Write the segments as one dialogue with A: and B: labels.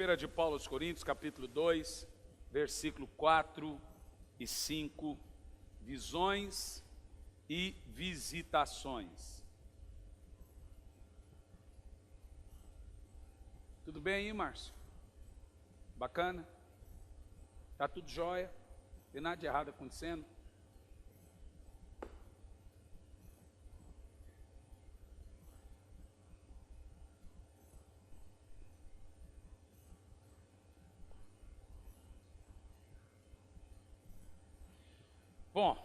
A: 1 de Paulo aos Coríntios, capítulo 2, versículo 4 e 5, visões e visitações. Tudo bem aí, Márcio? Bacana? Tá tudo jóia? Não tem nada de errado acontecendo? Bom,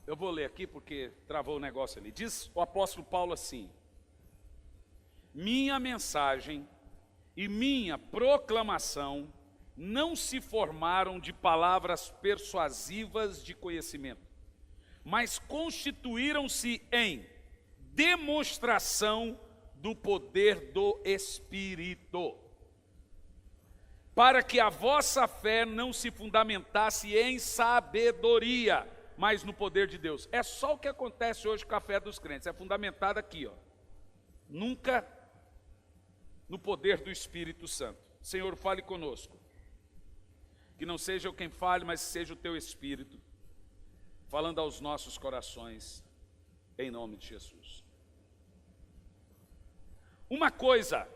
A: eu vou ler aqui porque travou o negócio ali. Diz o apóstolo Paulo assim: minha mensagem e minha proclamação não se formaram de palavras persuasivas de conhecimento, mas constituíram-se em demonstração do poder do Espírito, para que a vossa fé não se fundamentasse em sabedoria, mas no poder de Deus. É só o que acontece hoje com a fé dos crentes, é fundamentada aqui, nunca no poder do Espírito Santo. Senhor, fale conosco, que não seja eu quem fale, mas seja o teu Espírito, falando aos nossos corações, em nome de Jesus. Uma coisa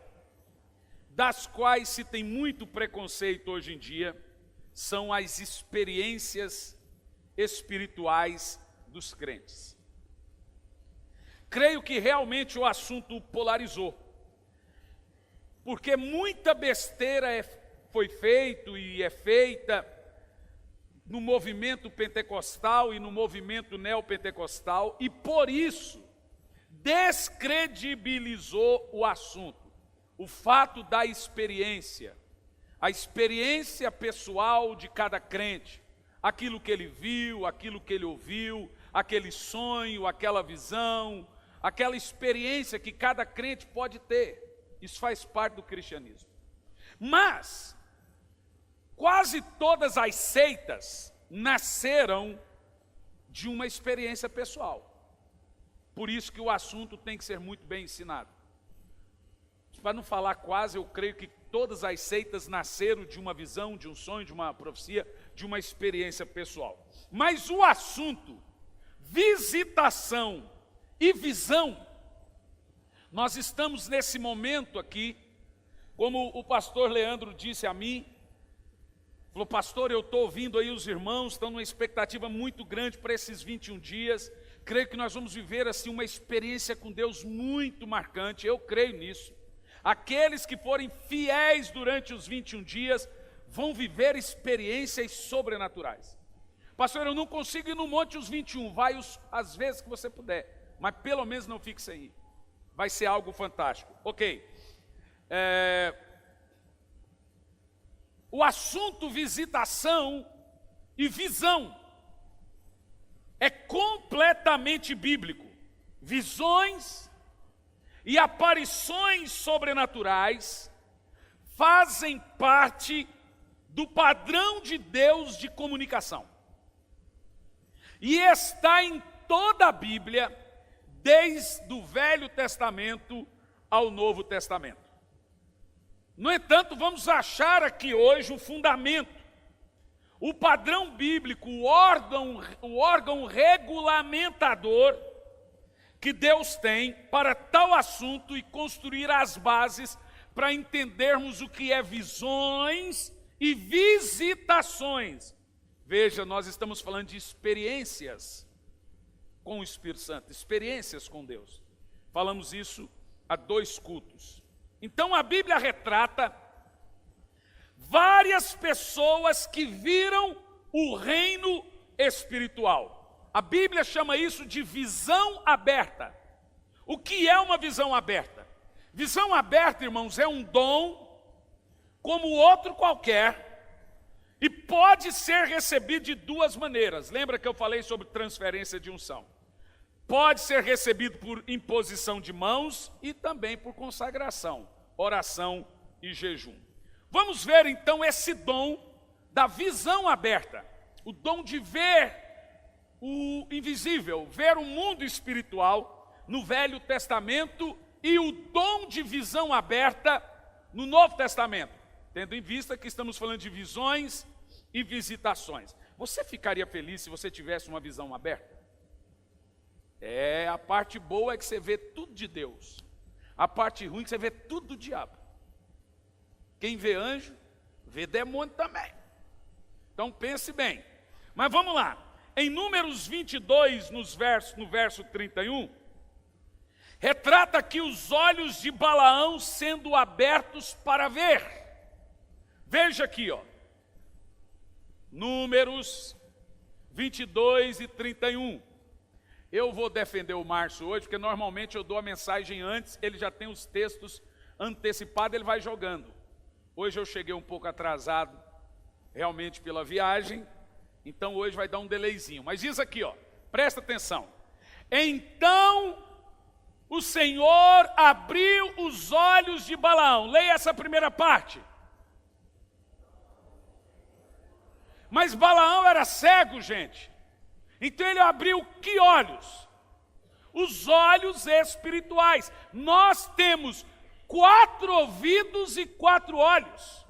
A: das quais se tem muito preconceito hoje em dia, são as experiências espirituais dos crentes. Creio que realmente o assunto polarizou, porque muita besteira foi feita e é feita no movimento pentecostal e no movimento neopentecostal, e por isso descredibilizou o assunto. O fato da experiência, a experiência pessoal de cada crente, aquilo que ele viu, aquilo que ele ouviu, aquele sonho, aquela visão, aquela experiência que cada crente pode ter. Isso faz parte do cristianismo. Mas quase todas as seitas nasceram de uma experiência pessoal. Por isso que o assunto tem que ser muito bem ensinado. Para não falar quase, eu creio que todas as seitas nasceram de uma visão, de um sonho, de uma profecia, de uma experiência pessoal. Mas o assunto, visitação e visão, nós estamos nesse momento aqui, como o pastor Leandro disse a mim, falou: pastor, eu estou ouvindo aí os irmãos, estão numa expectativa muito grande para esses 21 dias, creio que nós vamos viver assim uma experiência com Deus muito marcante, eu creio nisso. Aqueles que forem fiéis durante os 21 dias vão viver experiências sobrenaturais. Pastor, eu não consigo ir no monte os 21, vai as vezes que você puder, mas pelo menos não fique sem ir. Vai ser algo fantástico. Ok. O assunto visitação e visão é completamente bíblico. Visões e aparições sobrenaturais fazem parte do padrão de Deus de comunicação. E está em toda a Bíblia, desde o Velho Testamento ao Novo Testamento. No entanto, vamos achar aqui hoje o fundamento, o padrão bíblico, o órgão regulamentador que Deus tem para tal assunto e construir as bases para entendermos o que é visões e visitações. Veja, nós estamos falando de experiências com o Espírito Santo, experiências com Deus. Falamos isso há 2 cultos. Então a Bíblia retrata várias pessoas que viram o reino espiritual. A Bíblia chama isso de visão aberta. O que é uma visão aberta? Visão aberta, irmãos, é um dom como outro qualquer e pode ser recebido de 2 maneiras. Lembra que eu falei sobre transferência de unção? Pode ser recebido por imposição de mãos e também por consagração, oração e jejum. Vamos ver então esse dom da visão aberta, o dom de ver o invisível, ver o mundo espiritual no Velho Testamento e o dom de visão aberta no Novo Testamento. tendo em vista que estamos falando de visões e visitações. Você ficaria feliz se você tivesse uma visão aberta? A parte boa é que você vê tudo de Deus. A parte ruim é que você vê tudo do diabo. Quem vê anjo, vê demônio também. Então pense bem. Mas vamos lá. Em Números 22, no verso 31, retrata aqui os olhos de Balaão sendo abertos para ver. Veja aqui, ó. Números 22 e 31. Eu vou defender o Márcio hoje, porque normalmente eu dou a mensagem antes, ele já tem os textos antecipados, ele vai jogando. Hoje eu cheguei um pouco atrasado, realmente pela viagem, então hoje vai dar um delayzinho. Mas diz aqui, ó, presta atenção. Então o Senhor abriu os olhos de Balaão. Leia essa primeira parte. Mas Balaão era cego, gente. Então ele abriu que olhos? Os olhos espirituais. Nós temos 4 ouvidos e 4 olhos.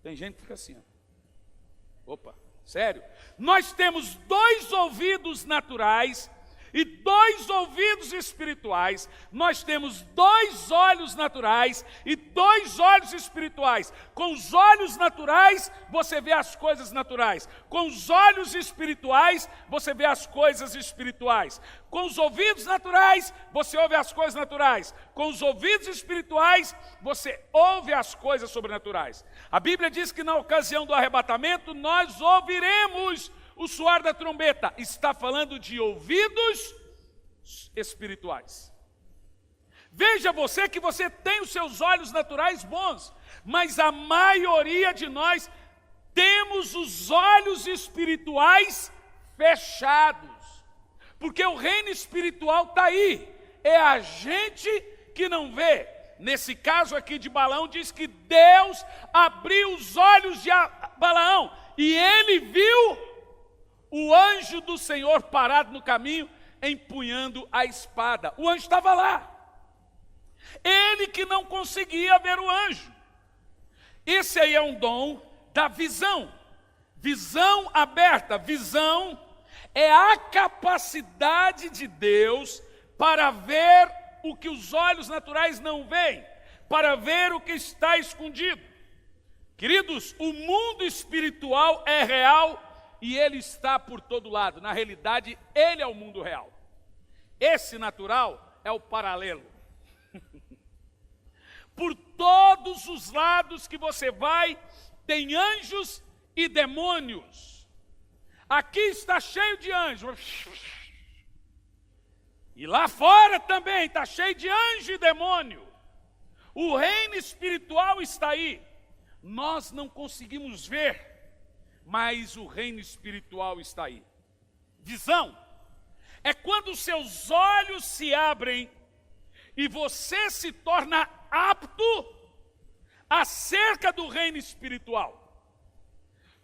A: Tem gente que fica assim, ó. Opa, sério? Nós temos 2 ouvidos naturais e 2 ouvidos espirituais. Nós temos 2 olhos naturais e 2 olhos espirituais. Com os olhos naturais, você vê as coisas naturais. Com os olhos espirituais, você vê as coisas espirituais. Com os ouvidos naturais, você ouve as coisas naturais. Com os ouvidos espirituais, você ouve as coisas sobrenaturais. A Bíblia diz que na ocasião do arrebatamento, nós ouviremos o soar da trombeta. Está falando de ouvidos espirituais. Veja você que você tem os seus olhos naturais bons, mas a maioria de nós temos os olhos espirituais fechados. Porque o reino espiritual está aí. É a gente que não vê. Nesse caso aqui de Balaão, diz que Deus abriu os olhos de Balaão e ele viu o anjo do Senhor parado no caminho, empunhando a espada. O anjo estava lá. Ele que não conseguia ver o anjo. Esse aí é um dom da visão. Visão aberta. Visão é a capacidade de Deus para ver o que os olhos naturais não veem, para ver o que está escondido. Queridos, o mundo espiritual é real e ele está por todo lado. Na realidade, ele é o mundo real. Esse natural é o paralelo. Por todos os lados que você vai, tem anjos e demônios. Aqui está cheio de anjos. E lá fora também está cheio de anjo e demônio. O reino espiritual está aí. Nós não conseguimos ver, mas o reino espiritual está aí. Visão é quando os seus olhos se abrem e você se torna apto acerca do reino espiritual.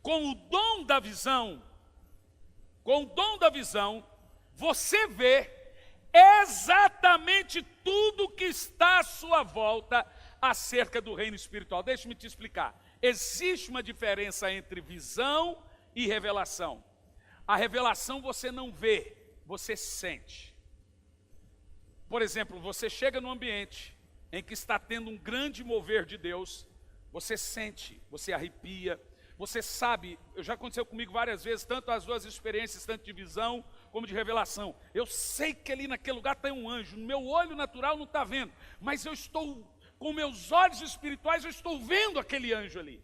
A: Com o dom da visão, você vê exatamente tudo que está à sua volta acerca do reino espiritual. Deixa-me te explicar. Existe uma diferença entre visão e revelação. A revelação você não vê, você sente. Por exemplo, você chega num ambiente em que está tendo um grande mover de Deus, você sente, você arrepia, você sabe, já aconteceu comigo várias vezes, tanto as 2 experiências, tanto de visão como de revelação. Eu sei que ali naquele lugar tem um anjo, no meu olho natural não está vendo, mas eu estou, com meus olhos espirituais, eu estou vendo aquele anjo ali.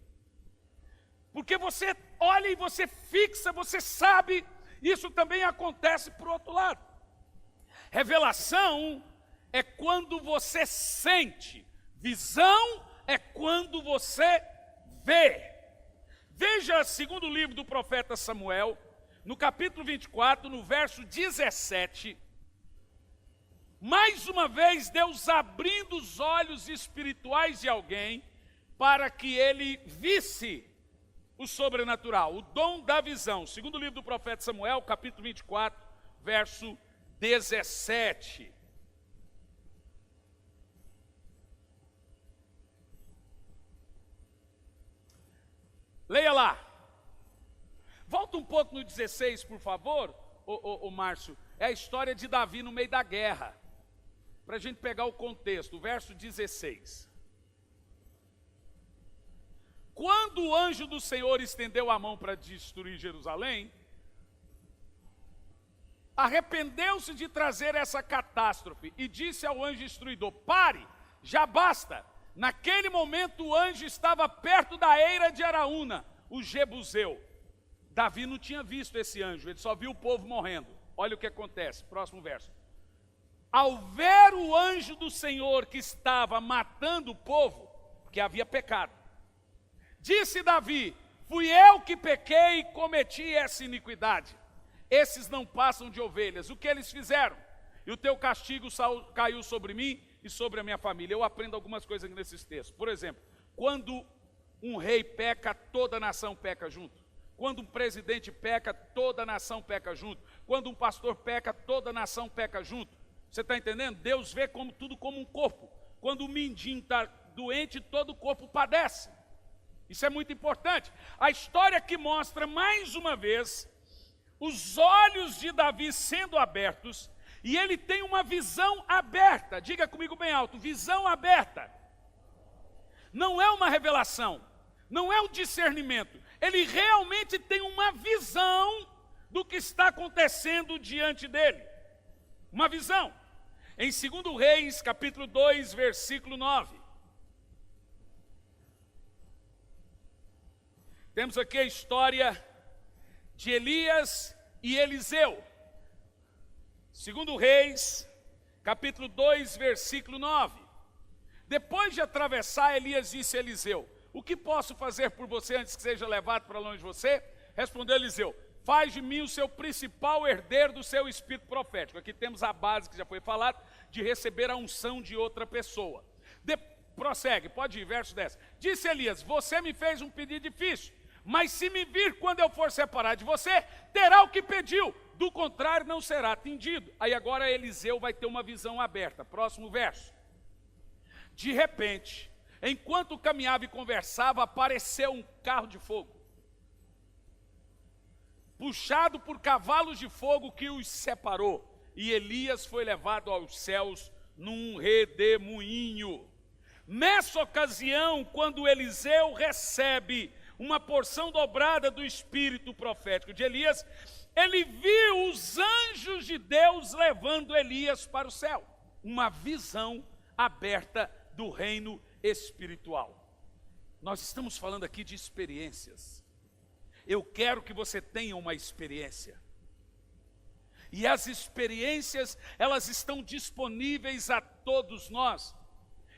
A: Porque você olha e você fixa, você sabe, isso também acontece por outro lado. Revelação é quando você sente, visão é quando você vê. Veja segundo livro do profeta Samuel, no capítulo 24, no verso 17, mais uma vez Deus abrindo os olhos espirituais de alguém para que ele visse o sobrenatural, o dom da visão. Segundo livro do profeta Samuel, capítulo 24, verso 17. Volta um pouco no 16, por favor, ô Márcio. É a história de Davi no meio da guerra. Para a gente pegar o contexto, o verso 16. Quando o anjo do Senhor estendeu a mão para destruir Jerusalém, arrependeu-se de trazer essa catástrofe e disse ao anjo instruidor: pare, já basta. Naquele momento o anjo estava perto da eira de Araúna, o Jebuseu. Davi não tinha visto esse anjo, ele só viu o povo morrendo. Olha o que acontece, próximo verso. Ao ver o anjo do Senhor que estava matando o povo, porque havia pecado, disse Davi: fui eu que pequei e cometi essa iniquidade. Esses não passam de ovelhas. O que eles fizeram? E o teu castigo caiu sobre mim e sobre a minha família. Eu aprendo algumas coisas aqui nesses textos. Por exemplo, quando um rei peca, toda a nação peca junto. Quando um presidente peca, toda a nação peca junto. Quando um pastor peca, toda a nação peca junto. Você está entendendo? Deus vê tudo como um corpo. Quando o mindinho está doente, todo o corpo padece. Isso é muito importante. A história que mostra, mais uma vez, os olhos de Davi sendo abertos, e ele tem uma visão aberta. Diga comigo bem alto: visão aberta. Não é uma revelação, não é um discernimento. Ele realmente tem uma visão do que está acontecendo diante dele. Uma visão. Em 2 Reis, capítulo 2, versículo 9. Temos aqui a história de Elias e Eliseu. 2 Reis, capítulo 2, versículo 9. Depois de atravessar, Elias disse a Eliseu: o que posso fazer por você antes que seja levado para longe de você? Respondeu Eliseu: faz de mim o seu principal herdeiro do seu espírito profético. Aqui temos a base que já foi falada, de receber a unção de outra pessoa. Prossegue, pode ir, verso 10. Disse Elias: você me fez um pedido difícil, mas se me vir quando eu for separar de você, terá o que pediu, do contrário não será atendido. Aí agora Eliseu vai ter uma visão aberta. Próximo verso. De repente, enquanto caminhava e conversava, apareceu um carro de fogo, puxado por cavalos de fogo que os separou, e Elias foi levado aos céus num redemoinho. Nessa ocasião, quando Eliseu recebe uma porção dobrada do espírito profético de Elias, ele viu os anjos de Deus levando Elias para o céu. Uma visão aberta do reino espiritual. Nós estamos falando aqui de experiências. Eu quero que você tenha uma experiência. E as experiências, elas estão disponíveis a todos nós.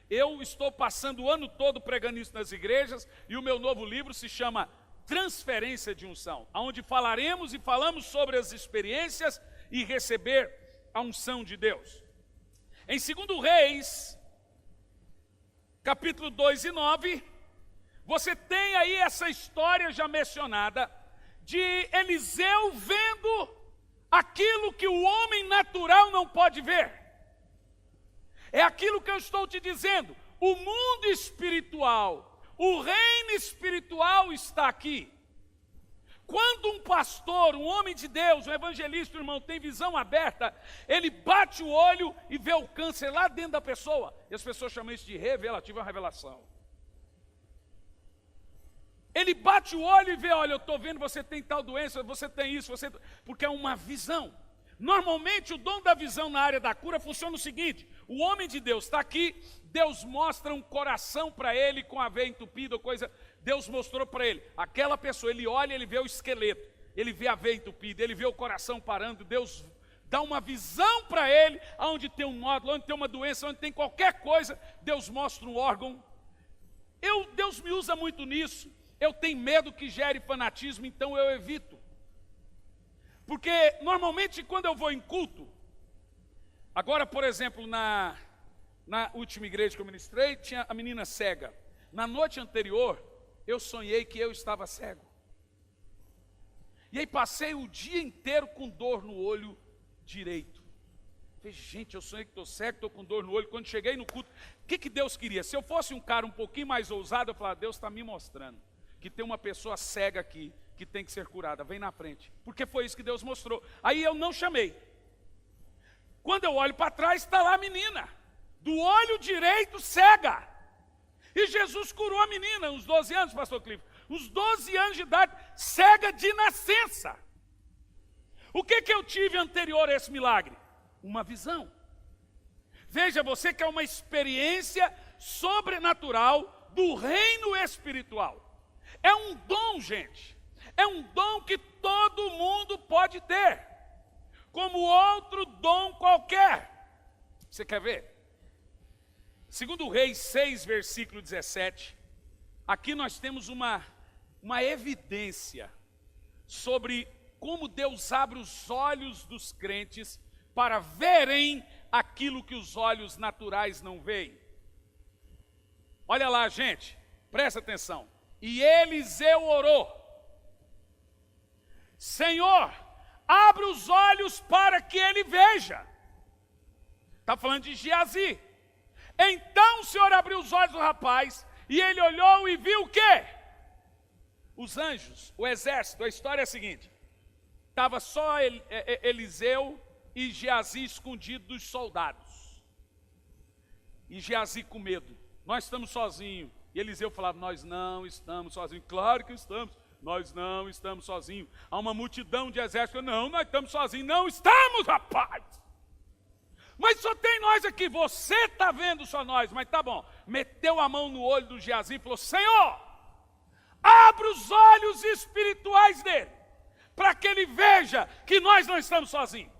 A: Eu estou passando o ano todo pregando isso nas igrejas, e o meu novo livro se chama Transferência de Unção, onde falaremos e falamos sobre as experiências e receber a unção de Deus. Em 2 Reis, capítulo 2 e 9, você tem aí essa história já mencionada, de Eliseu vendo aquilo que o homem natural não pode ver. É aquilo que eu estou te dizendo, o mundo espiritual, o reino espiritual está aqui. Quando um pastor, um homem de Deus, um evangelista, irmão, tem visão aberta, ele bate o olho e vê o câncer lá dentro da pessoa. E as pessoas chamam isso de revelativo, é uma revelação. Ele bate o olho e vê: olha, eu estou vendo, você tem tal doença, você tem isso, porque é uma visão. Normalmente o dom da visão na área da cura funciona o seguinte: o homem de Deus está aqui, Deus mostra um coração para ele com a veia entupida ou coisa, Deus mostrou para ele, aquela pessoa, ele olha, ele vê o esqueleto, ele vê a veia entupida, ele vê o coração parando, Deus dá uma visão para ele, onde tem um nódulo, onde tem uma doença, onde tem qualquer coisa, Deus mostra um órgão. Deus me usa muito nisso. Eu tenho medo que gere fanatismo, então eu evito. Porque normalmente quando eu vou em culto, agora por exemplo na última igreja que eu ministrei, tinha a menina cega. Na noite anterior, eu sonhei que eu estava cego. E aí passei o dia inteiro com dor no olho direito. Falei: gente, eu sonhei que estou cego, estou com dor no olho. Quando cheguei no culto, o que Deus queria? Se eu fosse um cara um pouquinho mais ousado, eu falava: Deus está me mostrando que tem uma pessoa cega aqui, que tem que ser curada, vem na frente. Porque foi isso que Deus mostrou. Aí eu não chamei. Quando eu olho para trás, está lá a menina, do olho direito cega. E Jesus curou a menina, uns 12 anos, pastor Clive. Uns 12 anos de idade, cega de nascença. O que eu tive anterior a esse milagre? Uma visão. Veja, você quer uma experiência sobrenatural do reino espiritual. É um dom, gente. É um dom que todo mundo pode ter, como outro dom qualquer. Você quer ver? Segundo Reis 6, versículo 17, aqui nós temos uma evidência sobre como Deus abre os olhos dos crentes para verem aquilo que os olhos naturais não veem. Olha lá, gente, presta atenção. E Eliseu orou: Senhor, abre os olhos para que ele veja. Está falando de Geazi. Então o Senhor abriu os olhos do rapaz, e ele olhou e viu o quê? Os anjos, o exército. A história é a seguinte: estava só Eliseu e Geazi escondido dos soldados. E Geazi com medo. Nós estamos sozinhos. E Eliseu falava: nós não estamos sozinhos. Claro que estamos. Nós não estamos sozinhos. Há uma multidão de exército. Não, nós estamos sozinhos. Não estamos, rapaz. Mas só tem nós aqui. Você está vendo só nós. Mas tá bom. Meteu a mão no olho do Geazi e falou: Senhor, abre os olhos espirituais dele, para que ele veja que nós não estamos sozinhos.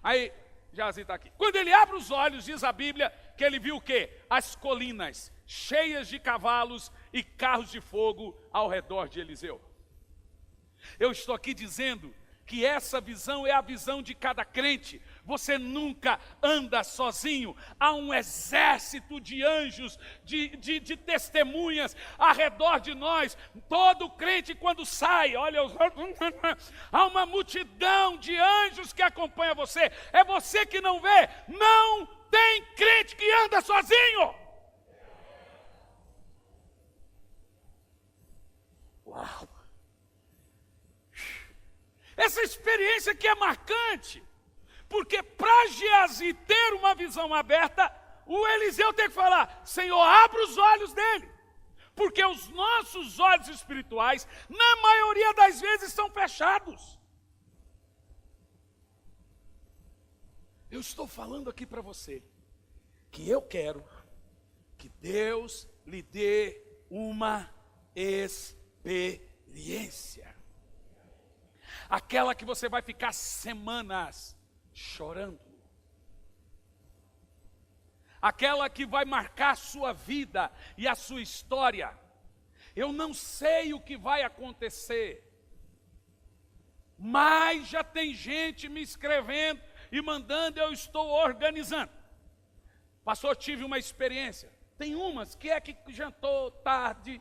A: Aí, Geazi está aqui. Quando ele abre os olhos, diz a Bíblia, que ele viu o quê? As colinas cheias de cavalos e carros de fogo ao redor de Eliseu. Eu estou aqui dizendo que essa visão é a visão de cada crente. Você nunca anda sozinho. Há um exército de anjos, de testemunhas ao redor de nós. Todo crente quando sai, olha, há uma multidão de anjos que acompanha você. É você que não vê. Não tem crente que anda sozinho. Uau! Essa experiência aqui é marcante, porque para Geazi ter uma visão aberta, o Eliseu tem que falar: Senhor, abre os olhos dele, porque os nossos olhos espirituais, na maioria das vezes, são fechados. Eu estou falando aqui para você, que eu quero que Deus lhe dê uma experiência. Aquela que você vai ficar semanas chorando. Aquela que vai marcar a sua vida e a sua história. Eu não sei o que vai acontecer, mas já tem gente me escrevendo e mandando, eu estou organizando. Pastor, tive uma experiência. Tem umas que é que jantou tarde,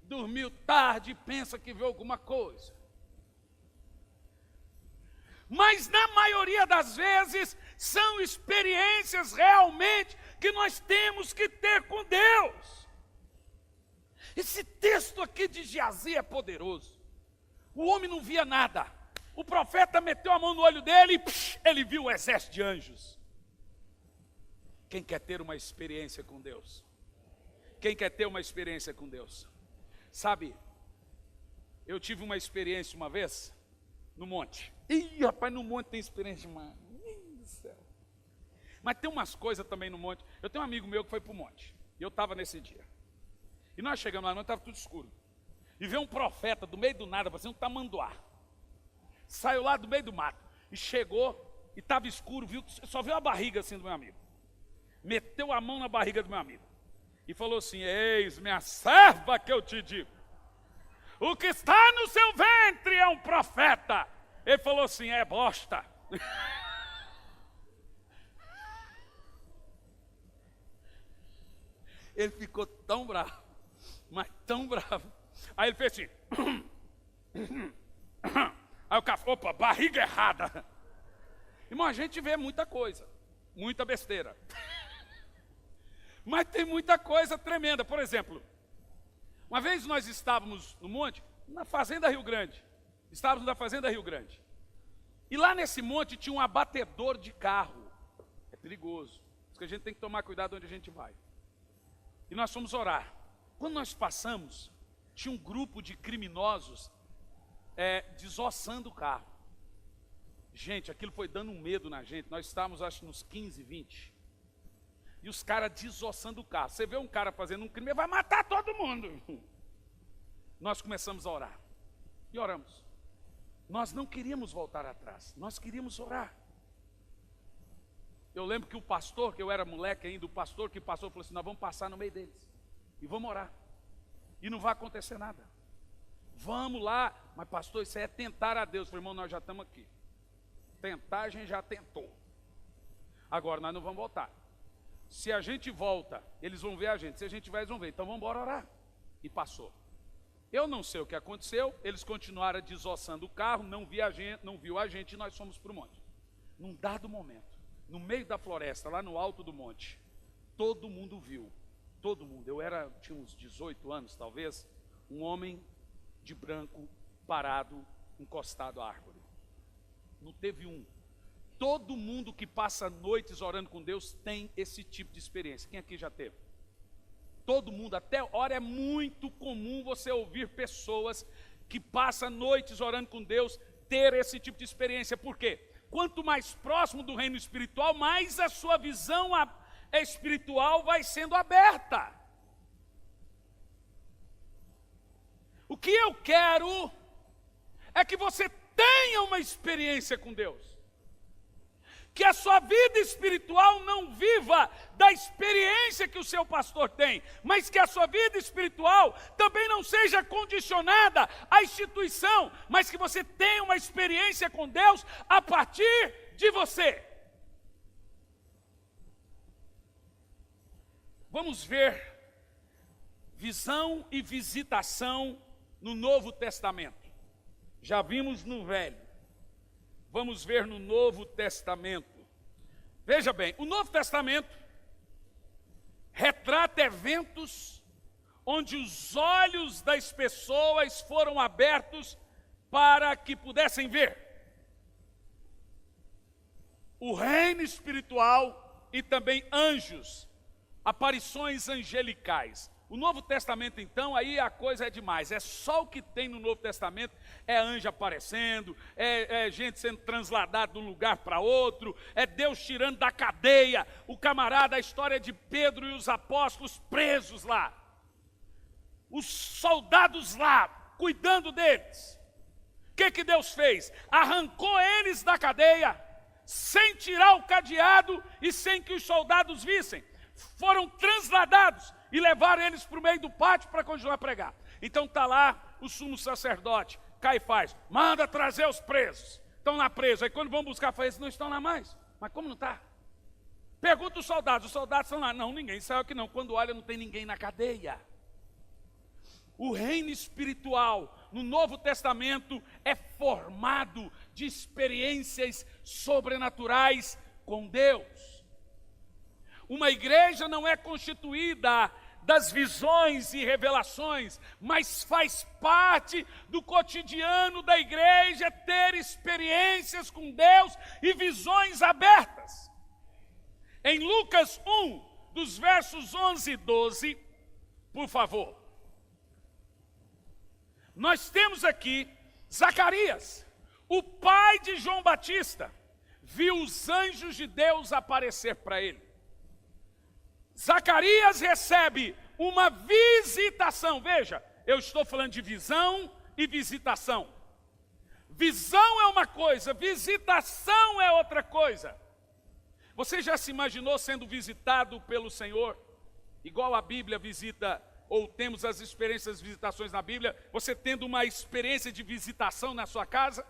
A: dormiu tarde, pensa que viu alguma coisa. Mas na maioria das vezes, são experiências realmente que nós temos que ter com Deus. Esse texto aqui de Geazi é poderoso. O homem não via nada. O profeta meteu a mão no olho dele e ele viu o exército de anjos. Quem quer ter uma experiência com Deus? Quem quer ter uma experiência com Deus? Sabe, eu tive uma experiência uma vez no monte. Ih, rapaz, no monte tem experiência demais. Meu Deus do céu. Mas tem umas coisas também no monte. Eu tenho um amigo meu que foi para o monte. E eu estava nesse dia. E nós chegamos lá, estava tudo escuro. E veio um profeta do meio do nada, parecendo um tamanduá. Saiu lá do meio do mato. E chegou, e estava escuro, só viu a barriga assim do meu amigo. Meteu a mão na barriga do meu amigo. E falou assim: eis minha serva que eu te digo. O que está no seu ventre é um profeta. Ele falou assim: é bosta. Ele ficou tão bravo, mas tão bravo. Aí ele fez assim. Aí o cara falou: opa, barriga errada. Irmão, a gente vê muita coisa, muita besteira. Mas tem muita coisa tremenda. Por exemplo, uma vez nós estávamos no monte, na Fazenda Rio Grande. Estávamos na Fazenda Rio Grande. E lá nesse monte tinha um abatedor de carro. É perigoso. Por isso que a gente tem que tomar cuidado onde a gente vai. E nós fomos orar. Quando nós passamos, tinha um grupo de criminosos desossando o carro. Gente, aquilo foi dando um medo na gente. Nós estávamos, acho, nos 15, 20. E os caras desossando o carro. Você vê um cara fazendo um crime, ele vai matar todo mundo. Nós começamos a orar. E oramos. Nós não queríamos voltar atrás. Nós queríamos orar. Eu lembro que o pastor, que eu era moleque ainda, o pastor que passou, falou assim, nós vamos passar no meio deles. E vamos orar. E não vai acontecer nada. Vamos lá. Mas pastor, isso é tentar a Deus. Eu falei, irmão, nós já estamos aqui. Tentar, a gente já tentou. Agora nós não vamos voltar. Se a gente volta, eles vão ver a gente. Se a gente vai, eles vão ver. Então vamos embora orar. E passou. Eu não sei o que aconteceu. Eles continuaram desossando o carro, não viu a gente e nós fomos para o monte. Num dado momento, no meio da floresta, lá no alto do monte, todo mundo viu. Todo mundo. Tinha uns 18 anos talvez, um homem de branco parado, encostado à árvore. Não teve um. Todo mundo que passa noites orando com Deus tem esse tipo de experiência. Quem aqui já teve? Todo mundo, até hora é muito comum você ouvir pessoas que passam noites orando com Deus ter esse tipo de experiência. Por quê? Quanto mais próximo do reino espiritual, mais a sua visão espiritual vai sendo aberta. O que eu quero é que você tenha uma experiência com Deus. Que a sua vida espiritual não viva da experiência que o seu pastor tem, mas que a sua vida espiritual também não seja condicionada à instituição, mas que você tenha uma experiência com Deus a partir de você. Vamos ver visão e visitação no Novo Testamento. Já vimos no Velho. Vamos ver no Novo Testamento. Veja bem, o Novo Testamento retrata eventos onde os olhos das pessoas foram abertos para que pudessem ver o reino espiritual e também anjos, aparições angelicais. O Novo Testamento, então, aí a coisa é demais. É só o que tem no Novo Testamento. É anjo aparecendo, é gente sendo transladada de um lugar para outro, é Deus tirando da cadeia o camarada, a história de Pedro e os apóstolos presos lá. Os soldados lá, cuidando deles. O que Deus fez? Arrancou eles da cadeia, sem tirar o cadeado e sem que os soldados vissem. Foram transladados e levaram eles para o meio do pátio para continuar a pregar. Então está lá o sumo sacerdote, Caifás, manda trazer os presos. Estão lá presos. Aí quando vão buscar, eles não estão lá mais. Mas como não está? Pergunta os soldados estão lá. Não, ninguém saiu aqui não. Quando olha, não tem ninguém na cadeia. O reino espiritual no Novo Testamento é formado de experiências sobrenaturais com Deus. Uma igreja não é constituída das visões e revelações, mas faz parte do cotidiano da igreja ter experiências com Deus e visões abertas. Em Lucas 1, dos versos 11 e 12, por favor. Nós temos aqui Zacarias, o pai de João Batista, viu os anjos de Deus aparecer para ele. Zacarias recebe uma visitação. Veja, eu estou falando de visão e visitação. Visão é uma coisa, visitação é outra coisa. Você já se imaginou sendo visitado pelo Senhor? Igual a Bíblia visita, ou temos as experiências de visitações na Bíblia, você tendo uma experiência de visitação na sua casa?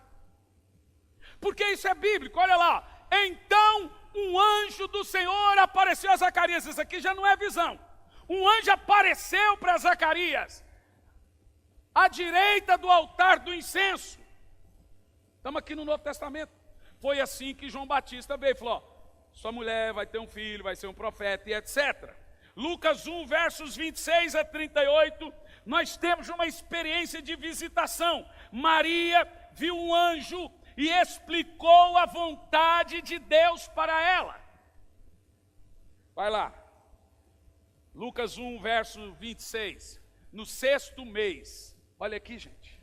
A: Porque isso é bíblico, olha lá. Então, um anjo do Senhor apareceu a Zacarias. Isso aqui já não é visão. Um anjo apareceu para Zacarias, à direita do altar do incenso. Estamos aqui no Novo Testamento. Foi assim que João Batista veio e falou: ó, sua mulher vai ter um filho, vai ser um profeta e etc. Lucas 1, versos 26 a 38, nós temos uma experiência de visitação. Maria viu um anjo e explicou a vontade de Deus para ela. Vai lá. Lucas 1, verso 26. No 6º mês, olha aqui, gente.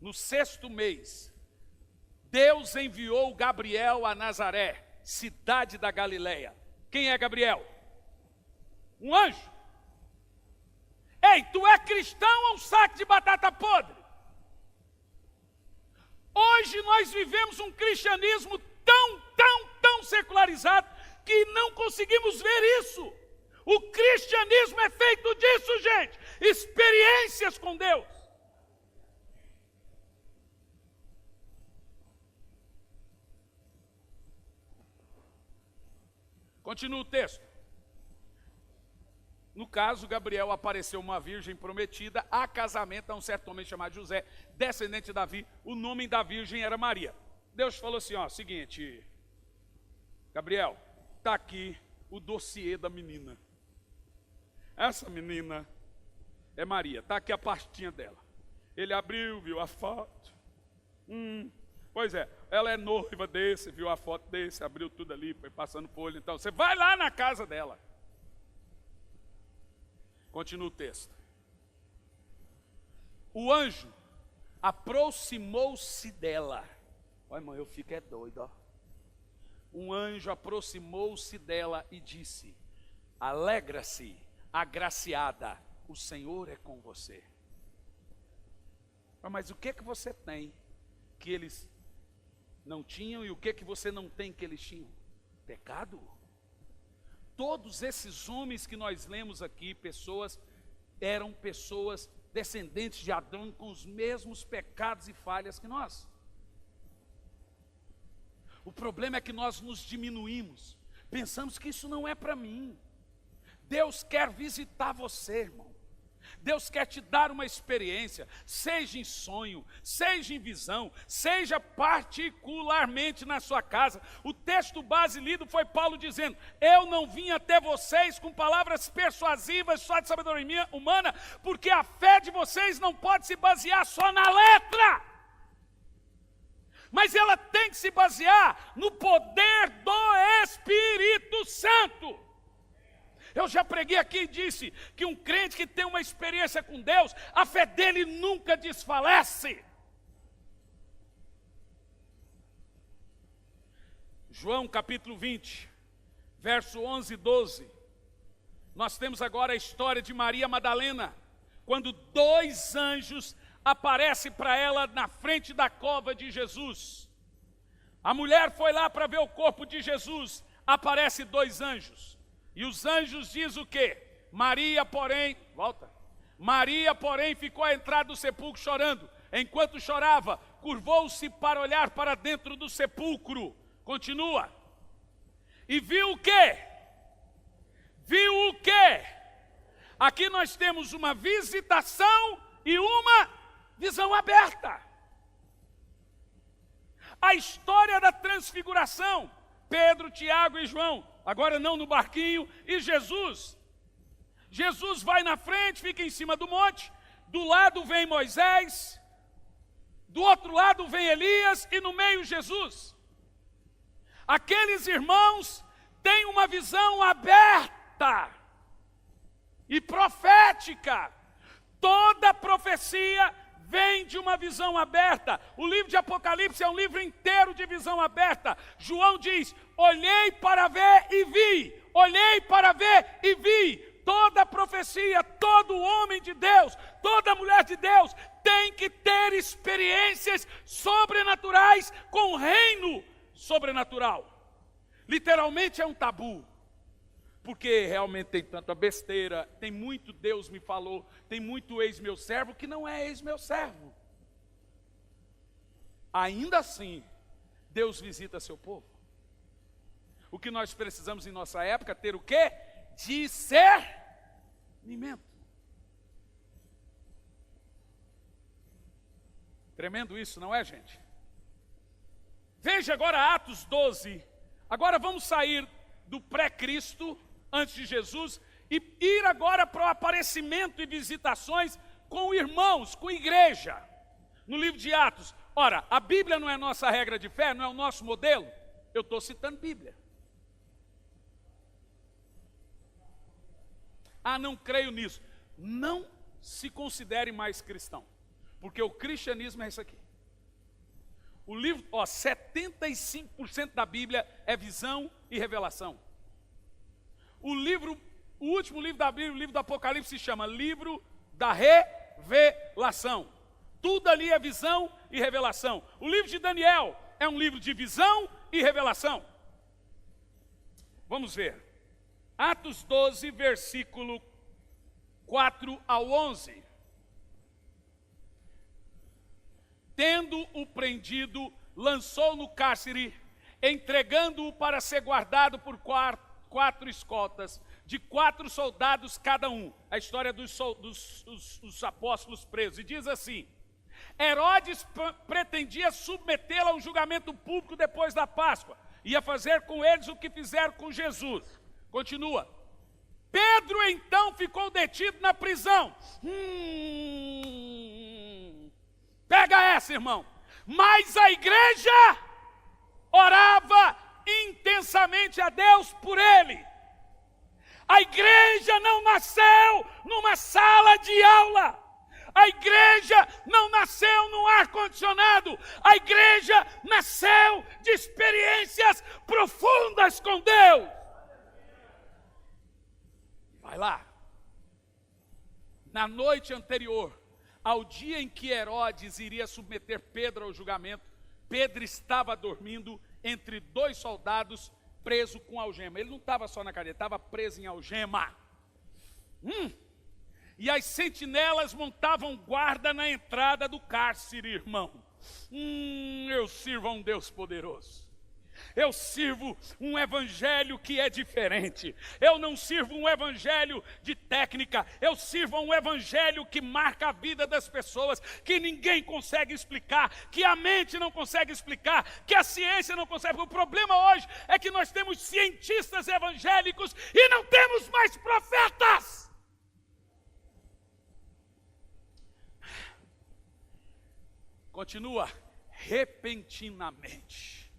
A: No 6º mês, Deus enviou Gabriel a Nazaré, cidade da Galileia. Quem é Gabriel? Um anjo. Ei, tu é cristão ou um saco de batata podre? Hoje nós vivemos um cristianismo tão secularizado que não conseguimos ver isso. O cristianismo é feito disso, gente. Experiências com Deus. Continua o texto. No caso, Gabriel apareceu uma virgem prometida a casamento a um certo homem chamado José, descendente de Davi. O nome da virgem era Maria. Deus falou assim, seguinte, Gabriel, está aqui o dossiê da menina. Essa menina é Maria, está aqui a pastinha dela. Ele abriu, viu a foto. Pois é, ela é noiva desse, viu a foto desse, abriu tudo ali, foi passando folha. Então, você vai lá na casa dela. Continua o texto. O anjo aproximou-se dela. Olha, irmão, eu fico doido, ó. Um anjo aproximou-se dela e disse: alegra-se, agraciada, o Senhor é com você. Mas o que você tem que eles não tinham e o que você não tem que eles tinham? Pecado. Todos esses homens que nós lemos aqui, eram pessoas descendentes de Adão com os mesmos pecados e falhas que nós. O problema é que nós nos diminuímos, pensamos que isso não é para mim. Deus quer visitar você, irmão. Deus quer te dar uma experiência, seja em sonho, seja em visão, seja particularmente na sua casa. O texto base lido foi Paulo dizendo: eu não vim até vocês com palavras persuasivas só de sabedoria humana, porque a fé de vocês não pode se basear só na letra, mas ela tem que se basear no poder do Espírito Santo. Eu já preguei aqui e disse que um crente que tem uma experiência com Deus, a fé dele nunca desfalece. João capítulo 20, verso 11 e 12. Nós temos agora a história de Maria Madalena, quando 2 anjos aparecem para ela na frente da cova de Jesus. A mulher foi lá para ver o corpo de Jesus, aparece 2 anjos. E os anjos dizem o quê? Maria, porém, ficou à entrada do sepulcro chorando. Enquanto chorava, curvou-se para olhar para dentro do sepulcro. Continua. E viu o quê? Viu o quê? Aqui nós temos uma visitação e uma visão aberta. A história da transfiguração. Pedro, Tiago e João, agora não no barquinho, e Jesus. Jesus vai na frente, fica em cima do monte, do lado vem Moisés, do outro lado vem Elias e no meio Jesus. Aqueles irmãos têm uma visão aberta e profética. Toda profecia vem de uma visão aberta. O livro de Apocalipse é um livro inteiro de visão aberta. João diz: olhei para ver e vi, olhei para ver e vi. Toda profecia, todo homem de Deus, toda mulher de Deus tem que ter experiências sobrenaturais com o reino sobrenatural. Literalmente é um tabu, porque realmente tem tanta besteira, tem muito Deus me falou, tem muito ex meu servo que não é ex meu servo. Ainda assim, Deus visita seu povo. O que nós precisamos em nossa época ter o quê? Discernimento. Tremendo isso, não é, gente? Veja agora Atos 12. Agora vamos sair do pré-Cristo, antes de Jesus, e ir agora para o aparecimento e visitações com irmãos, com igreja. No livro de Atos. Ora, a Bíblia não é nossa regra de fé, não é o nosso modelo? Eu estou citando Bíblia. Ah, não creio nisso. Não se considere mais cristão, porque o cristianismo é isso aqui. O livro, 75% da Bíblia é visão e revelação. O último livro da Bíblia, o livro do Apocalipse, se chama livro da revelação. Tudo ali é visão e revelação. O livro de Daniel é um livro de visão e revelação. Vamos ver. Atos 12, versículo 4 ao 11. Tendo-o prendido, lançou no cárcere, entregando-o para ser guardado por quatro escoltas, de 4 soldados cada um. A história dos apóstolos presos. E diz assim: Herodes pretendia submetê-lo a um julgamento público depois da Páscoa. Ia fazer com eles o que fizeram com Jesus. Continua. Pedro então ficou detido na prisão. Pega essa, irmão. Mas a igreja orava intensamente a Deus por ele. A igreja não nasceu numa sala de aula. A igreja não nasceu num ar-condicionado. A igreja nasceu de experiências profundas com Deus. Vai lá. Na noite anterior ao dia em que Herodes iria submeter Pedro ao julgamento, Pedro estava dormindo entre 2 soldados, preso com algema. Ele não estava só na cadeia, estava preso em algema. E as sentinelas montavam guarda na entrada do cárcere, irmão. Eu sirvo a um Deus poderoso. Eu sirvo um evangelho que é diferente. Eu não sirvo um evangelho de técnica. Eu sirvo um evangelho que marca a vida das pessoas, que ninguém consegue explicar, que a mente não consegue explicar, que a ciência não consegue. O problema hoje é que nós temos cientistas evangélicos e não temos mais profetas. Continua. Repentinamente.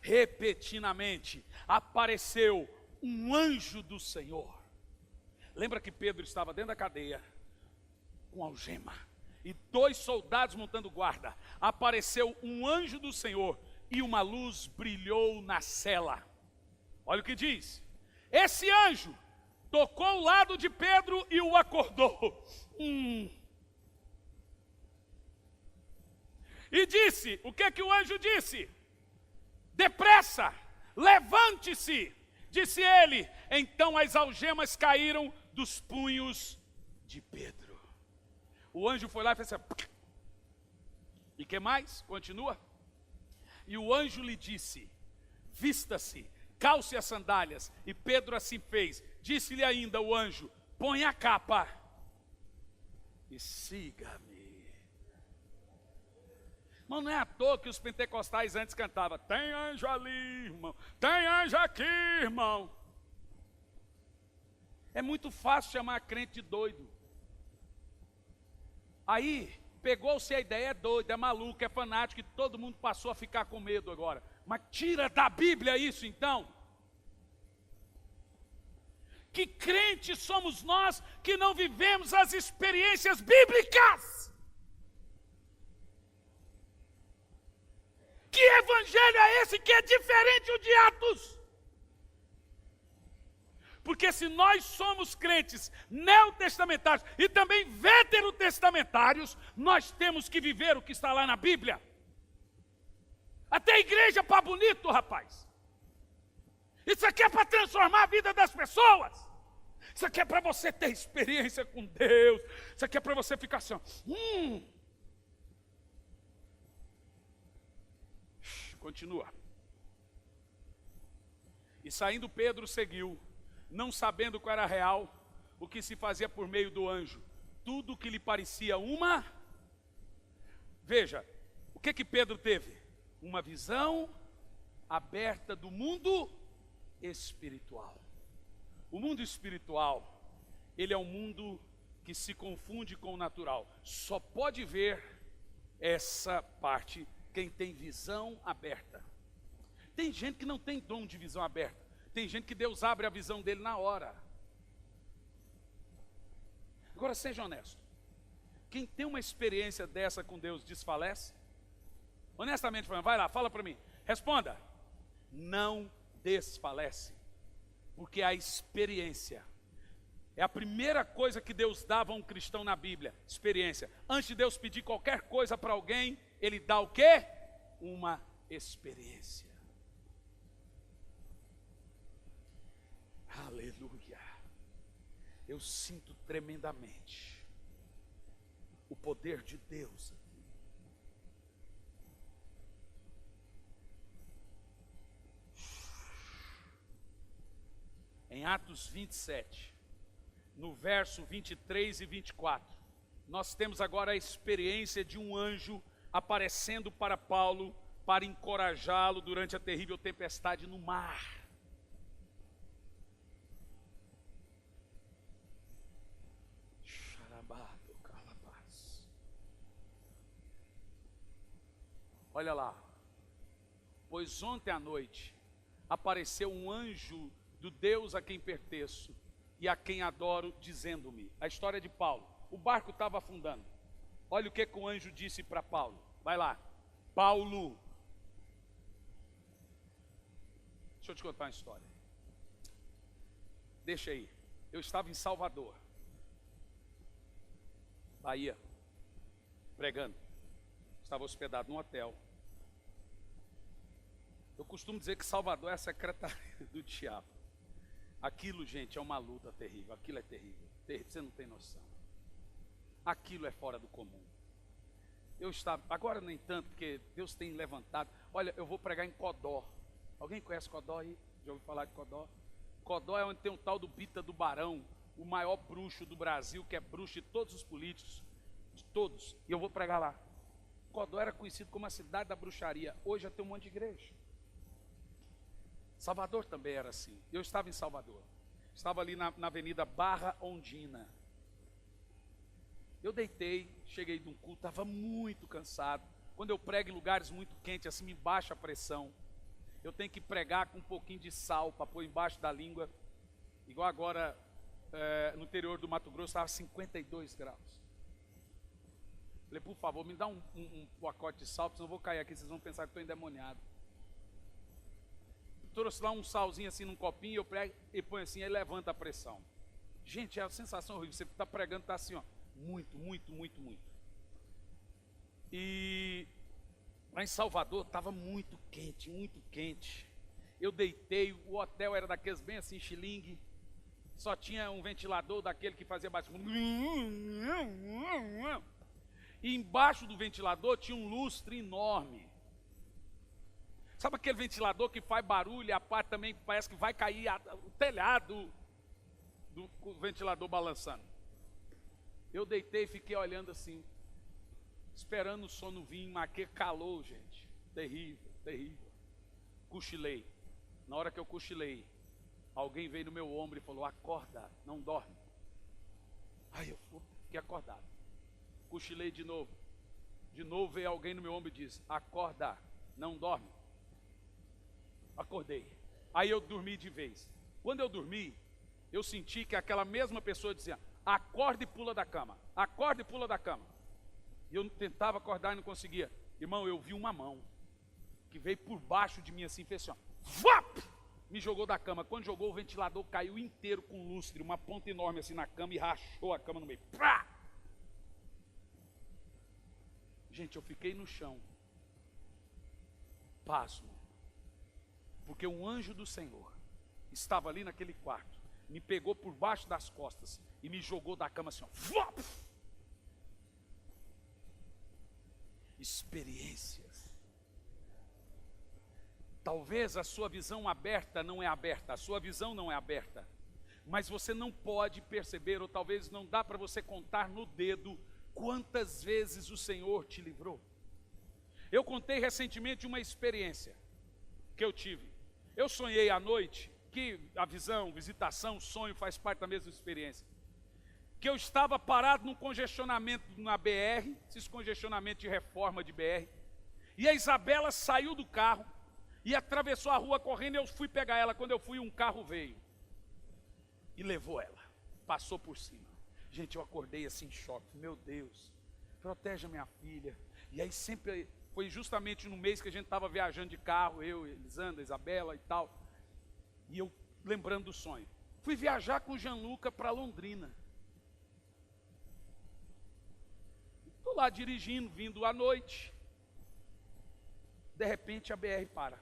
A: Repentinamente apareceu um anjo do Senhor. Lembra que Pedro estava dentro da cadeia com algema e 2 soldados montando guarda. Apareceu um anjo do Senhor e uma luz brilhou na cela. Olha o que diz. Esse anjo tocou o lado de Pedro e o acordou. E disse, o que o anjo disse? Depressa, levante-se, disse ele. Então as algemas caíram dos punhos de Pedro. O anjo foi lá e fez assim. E que mais? Continua. E o anjo lhe disse, vista-se, calce as sandálias. E Pedro assim fez. Disse-lhe ainda o anjo, põe a capa e siga-me. Mas não é à toa que os pentecostais antes cantavam, tem anjo ali, irmão, tem anjo aqui, irmão. É muito fácil chamar crente de doido. Aí, pegou-se a ideia, é doido, é maluco, é fanático, e todo mundo passou a ficar com medo agora. Mas tira da Bíblia isso então. Que crentes somos nós que não vivemos as experiências bíblicas? Que evangelho é esse que é diferente do de Atos? Porque se nós somos crentes neotestamentários e também veterotestamentários, nós temos que viver o que está lá na Bíblia. Até a igreja para bonito, rapaz. Isso aqui é para transformar a vida das pessoas. Isso aqui é para você ter experiência com Deus. Isso aqui é para você ficar assim, Continua. E saindo Pedro seguiu, não sabendo qual era real, o que se fazia por meio do anjo. Tudo que lhe parecia uma... Veja, o que Pedro teve? Uma visão aberta do mundo espiritual. O mundo espiritual, ele é um mundo que se confunde com o natural. Só pode ver essa parte quem tem visão aberta. Tem gente que não tem dom de visão aberta. Tem gente que Deus abre a visão dele na hora. Agora seja honesto. Quem tem uma experiência dessa com Deus desfalece? Honestamente, vai lá, fala para mim. Responda. Não desfalece. Porque a experiência é a primeira coisa que Deus dava a um cristão na Bíblia. Experiência. Antes de Deus pedir qualquer coisa para alguém, Ele dá o quê? Uma experiência. Aleluia. Eu sinto tremendamente o poder de Deus aqui. Em Atos 27, no verso 23 e 24, nós temos agora a experiência de um anjo aparecendo para Paulo para encorajá-lo durante a terrível tempestade no mar. Olha lá, pois ontem à noite apareceu um anjo do Deus a quem pertenço e a quem adoro, dizendo-me. A história de Paulo, o barco estava afundando. Olha o que o anjo disse para Paulo. Vai lá, Paulo. Deixa eu te contar uma história. Deixa aí. Eu estava em Salvador, Bahia, pregando. Estava hospedado num hotel. Eu costumo dizer que Salvador é a secretaria do diabo. Aquilo, gente, é uma luta terrível. Aquilo é terrível. Você não tem noção. Aquilo é fora do comum. Eu estava, agora nem tanto, porque Deus tem levantado. Olha, eu vou pregar em Codó. Alguém conhece Codó aí? Já ouviu falar de Codó? Codó é onde tem um tal do Bita do Barão, o maior bruxo do Brasil, que é bruxo de todos os políticos, de todos. E eu vou pregar lá. Codó era conhecido como a cidade da bruxaria. Hoje já tem um monte de igreja. Salvador também era assim. Eu estava em Salvador. Estava ali na avenida Barra Ondina. Eu deitei, cheguei de um culto, estava muito cansado. Quando eu prego em lugares muito quentes, assim me baixa a pressão. Eu tenho que pregar com um pouquinho de sal para pôr embaixo da língua. Igual agora, no interior do Mato Grosso, estava 52 graus. Falei, por favor, me dá um pacote de sal, senão eu vou cair aqui, vocês vão pensar que estou endemoniado. Trouxe lá um salzinho assim num copinho, eu prego e põe assim, aí levanta a pressão. Gente, é uma sensação horrível, você está pregando, está assim, ó, muito, muito, muito, muito. E lá em Salvador estava muito quente, muito quente. Eu deitei, o hotel era daqueles bem assim, xilingue, só tinha um ventilador daquele que fazia baixo. E embaixo do ventilador tinha um lustre enorme. Sabe aquele ventilador que faz barulho e a parte também parece que vai cair o telhado do ventilador balançando? Eu deitei e fiquei olhando assim, esperando o sono vir, mas que calor, gente. Terrível, terrível. Cochilei. Na hora que eu cochilei, alguém veio no meu ombro e falou, acorda, não dorme. Aí eu fiquei acordado. Cochilei de novo. De novo veio alguém no meu ombro e disse, acorda, não dorme. Acordei. Aí eu dormi de vez. Quando eu dormi, eu senti que aquela mesma pessoa dizia, acorda e pula da cama. Acorda e pula da cama. E eu tentava acordar e não conseguia. Irmão, eu vi uma mão que veio por baixo de mim assim, fez assim, ó, vap! Me jogou da cama. Quando jogou, o ventilador caiu inteiro com lustre, uma ponta enorme assim na cama e rachou a cama no meio. Prá! Gente, eu fiquei no chão, pasmo, porque um anjo do Senhor estava ali naquele quarto, me pegou por baixo das costas e me jogou da cama assim, ó, vop! Experiências. Talvez a sua visão aberta não é aberta, a sua visão não é aberta, mas você não pode perceber, ou talvez não dá para você contar no dedo, quantas vezes o Senhor te livrou. Eu contei recentemente uma experiência que eu tive. Eu sonhei à noite que a visão, visitação, sonho faz parte da mesma experiência. Que eu estava parado num congestionamento na BR, esses congestionamentos de reforma de BR, e a Isabela saiu do carro e atravessou a rua correndo, e eu fui pegar ela. Quando eu fui, um carro veio e levou ela, passou por cima. Gente, eu acordei assim em choque, meu Deus, protege a minha filha. E aí sempre, foi justamente no mês que a gente estava viajando de carro, eu, Elisandra, Isabela e tal, e eu lembrando do sonho. Fui viajar com o Gianluca para Londrina. Estou lá dirigindo, vindo à noite. De repente a BR para.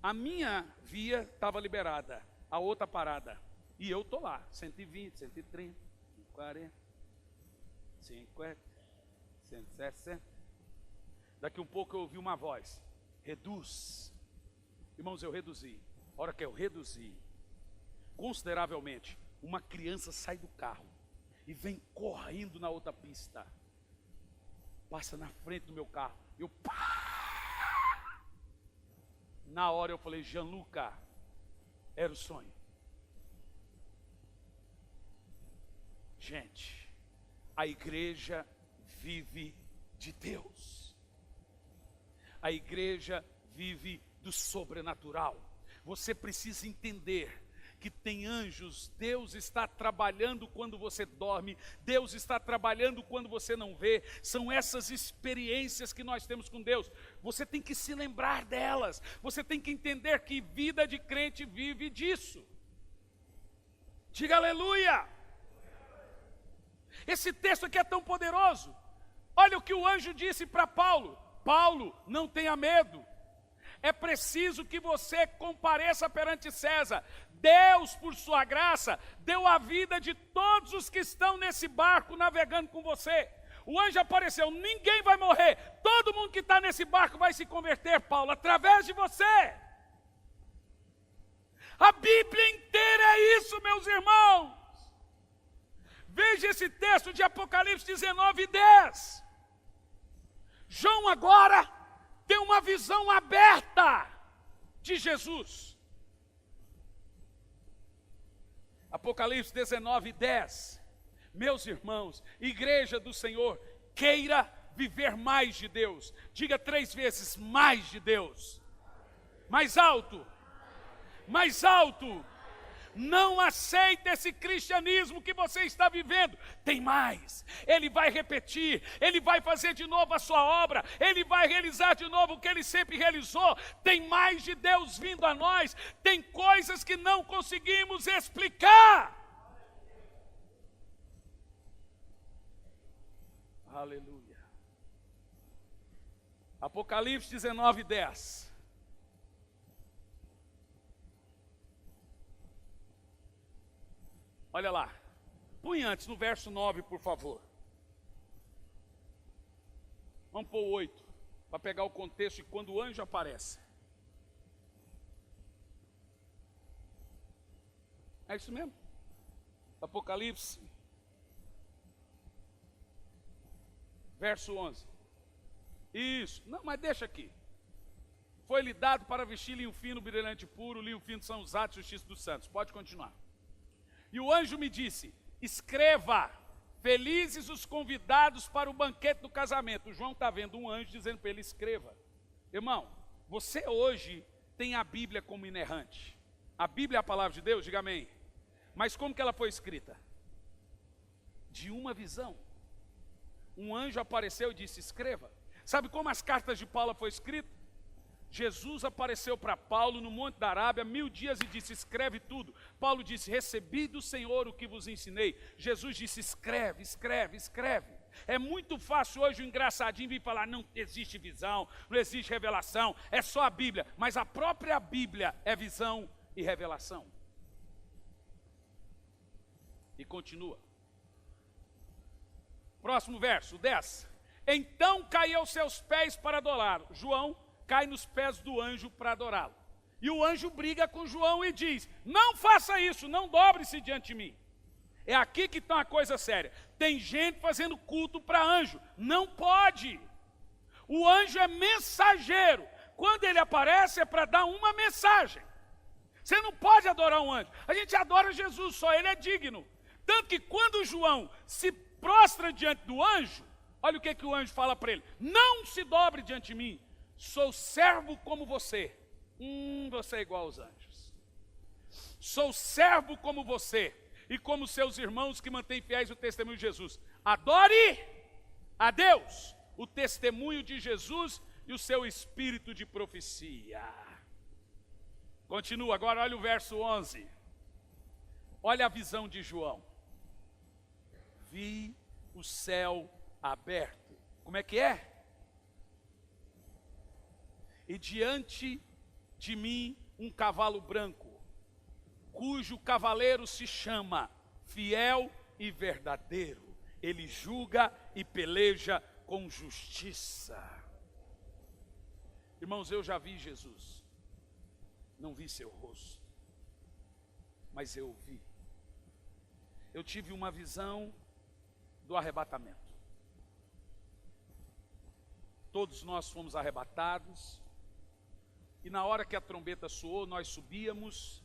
A: A minha via estava liberada, a outra parada. E eu estou lá, 120, 130, 140, 50, 160. Daqui um pouco eu ouvi uma voz: reduz. Irmãos, eu reduzi. A hora que eu reduzi, consideravelmente, uma criança sai do carro e vem correndo na outra pista. Passa na frente do meu carro. Eu pá! Na hora eu falei: Gianluca, era o sonho. Gente, a igreja vive de Deus. A igreja vive do sobrenatural. Você precisa entender que tem anjos. Deus está trabalhando quando você dorme, Deus está trabalhando quando você não vê. São essas experiências que nós temos com Deus. Você tem que se lembrar delas. Você tem que entender que vida de crente vive disso. Diga aleluia. Esse texto aqui é tão poderoso. Olha o que o anjo disse para Paulo: Paulo, não tenha medo. É preciso que você compareça perante César. Deus, por sua graça, deu a vida de todos os que estão nesse barco navegando com você. O anjo apareceu: ninguém vai morrer. Todo mundo que está nesse barco vai se converter, Paulo, através de você. A Bíblia inteira é isso, meus irmãos. Veja esse texto de Apocalipse 19:10. João agora tem uma visão aberta de Jesus. Apocalipse 19:10. Meus irmãos, igreja do Senhor, queira viver mais de Deus. Diga 3 vezes: mais de Deus. Mais alto. Mais alto. Não aceita esse cristianismo que você está vivendo. Tem mais. Ele vai repetir. Ele vai fazer de novo a sua obra. Ele vai realizar de novo o que ele sempre realizou. Tem mais de Deus vindo a nós. Tem coisas que não conseguimos explicar. Aleluia. Apocalipse 19:10. Olha lá, põe antes, no verso 9, por favor. Vamos pôr o 8, para pegar o contexto de quando o anjo aparece. É isso mesmo? Apocalipse, verso 11. Isso, não, mas deixa aqui. Foi-lhe dado para vestir linho fino, brilhante puro, linho fino são os atos de justiça dos santos. Pode continuar. E o anjo me disse: escreva, felizes os convidados para o banquete do casamento. O João está vendo um anjo dizendo para ele: escreva. Irmão, você hoje tem a Bíblia como inerrante. A Bíblia é a palavra de Deus, diga amém. Mas como que ela foi escrita? De uma visão. Um anjo apareceu e disse: escreva. Sabe como as cartas de Paulo foram escritas? Jesus apareceu para Paulo no Monte da Arábia 1000 dias e disse: escreve tudo. Paulo disse: recebi do Senhor o que vos ensinei. Jesus disse: escreve, escreve, escreve. É muito fácil hoje o engraçadinho vir falar: não existe visão, não existe revelação, é só a Bíblia. Mas a própria Bíblia é visão e revelação. E continua. Próximo verso, 10. Então caiu aos seus pés para adorá-lo. João cai nos pés do anjo para adorá-lo. E o anjo briga com João e diz: não faça isso, não dobre-se diante de mim. É aqui que está uma coisa séria. Tem gente fazendo culto para anjo. Não pode. O anjo é mensageiro. quando ele aparece é para dar uma mensagem. Você não pode adorar um anjo. A gente adora Jesus, só ele é digno. Tanto que quando João se prostra diante do anjo, olha o que o anjo fala para ele: não se dobre diante de mim, sou servo como você. Você é igual aos anjos. Sou servo como você e como seus irmãos que mantêm fiéis o testemunho de Jesus. Adore a Deus, o testemunho de Jesus e o seu espírito de profecia. Continua, agora olha o verso 11. Olha a visão de João. Vi o céu aberto. Como é que é? E diante de mim um cavalo branco, cujo cavaleiro se chama Fiel e Verdadeiro. Ele julga e peleja com justiça. Irmãos, eu já vi Jesus. Não vi seu rosto, mas eu vi. Eu tive uma visão do arrebatamento. Todos nós fomos arrebatados, e na hora que a trombeta soou, nós subíamos,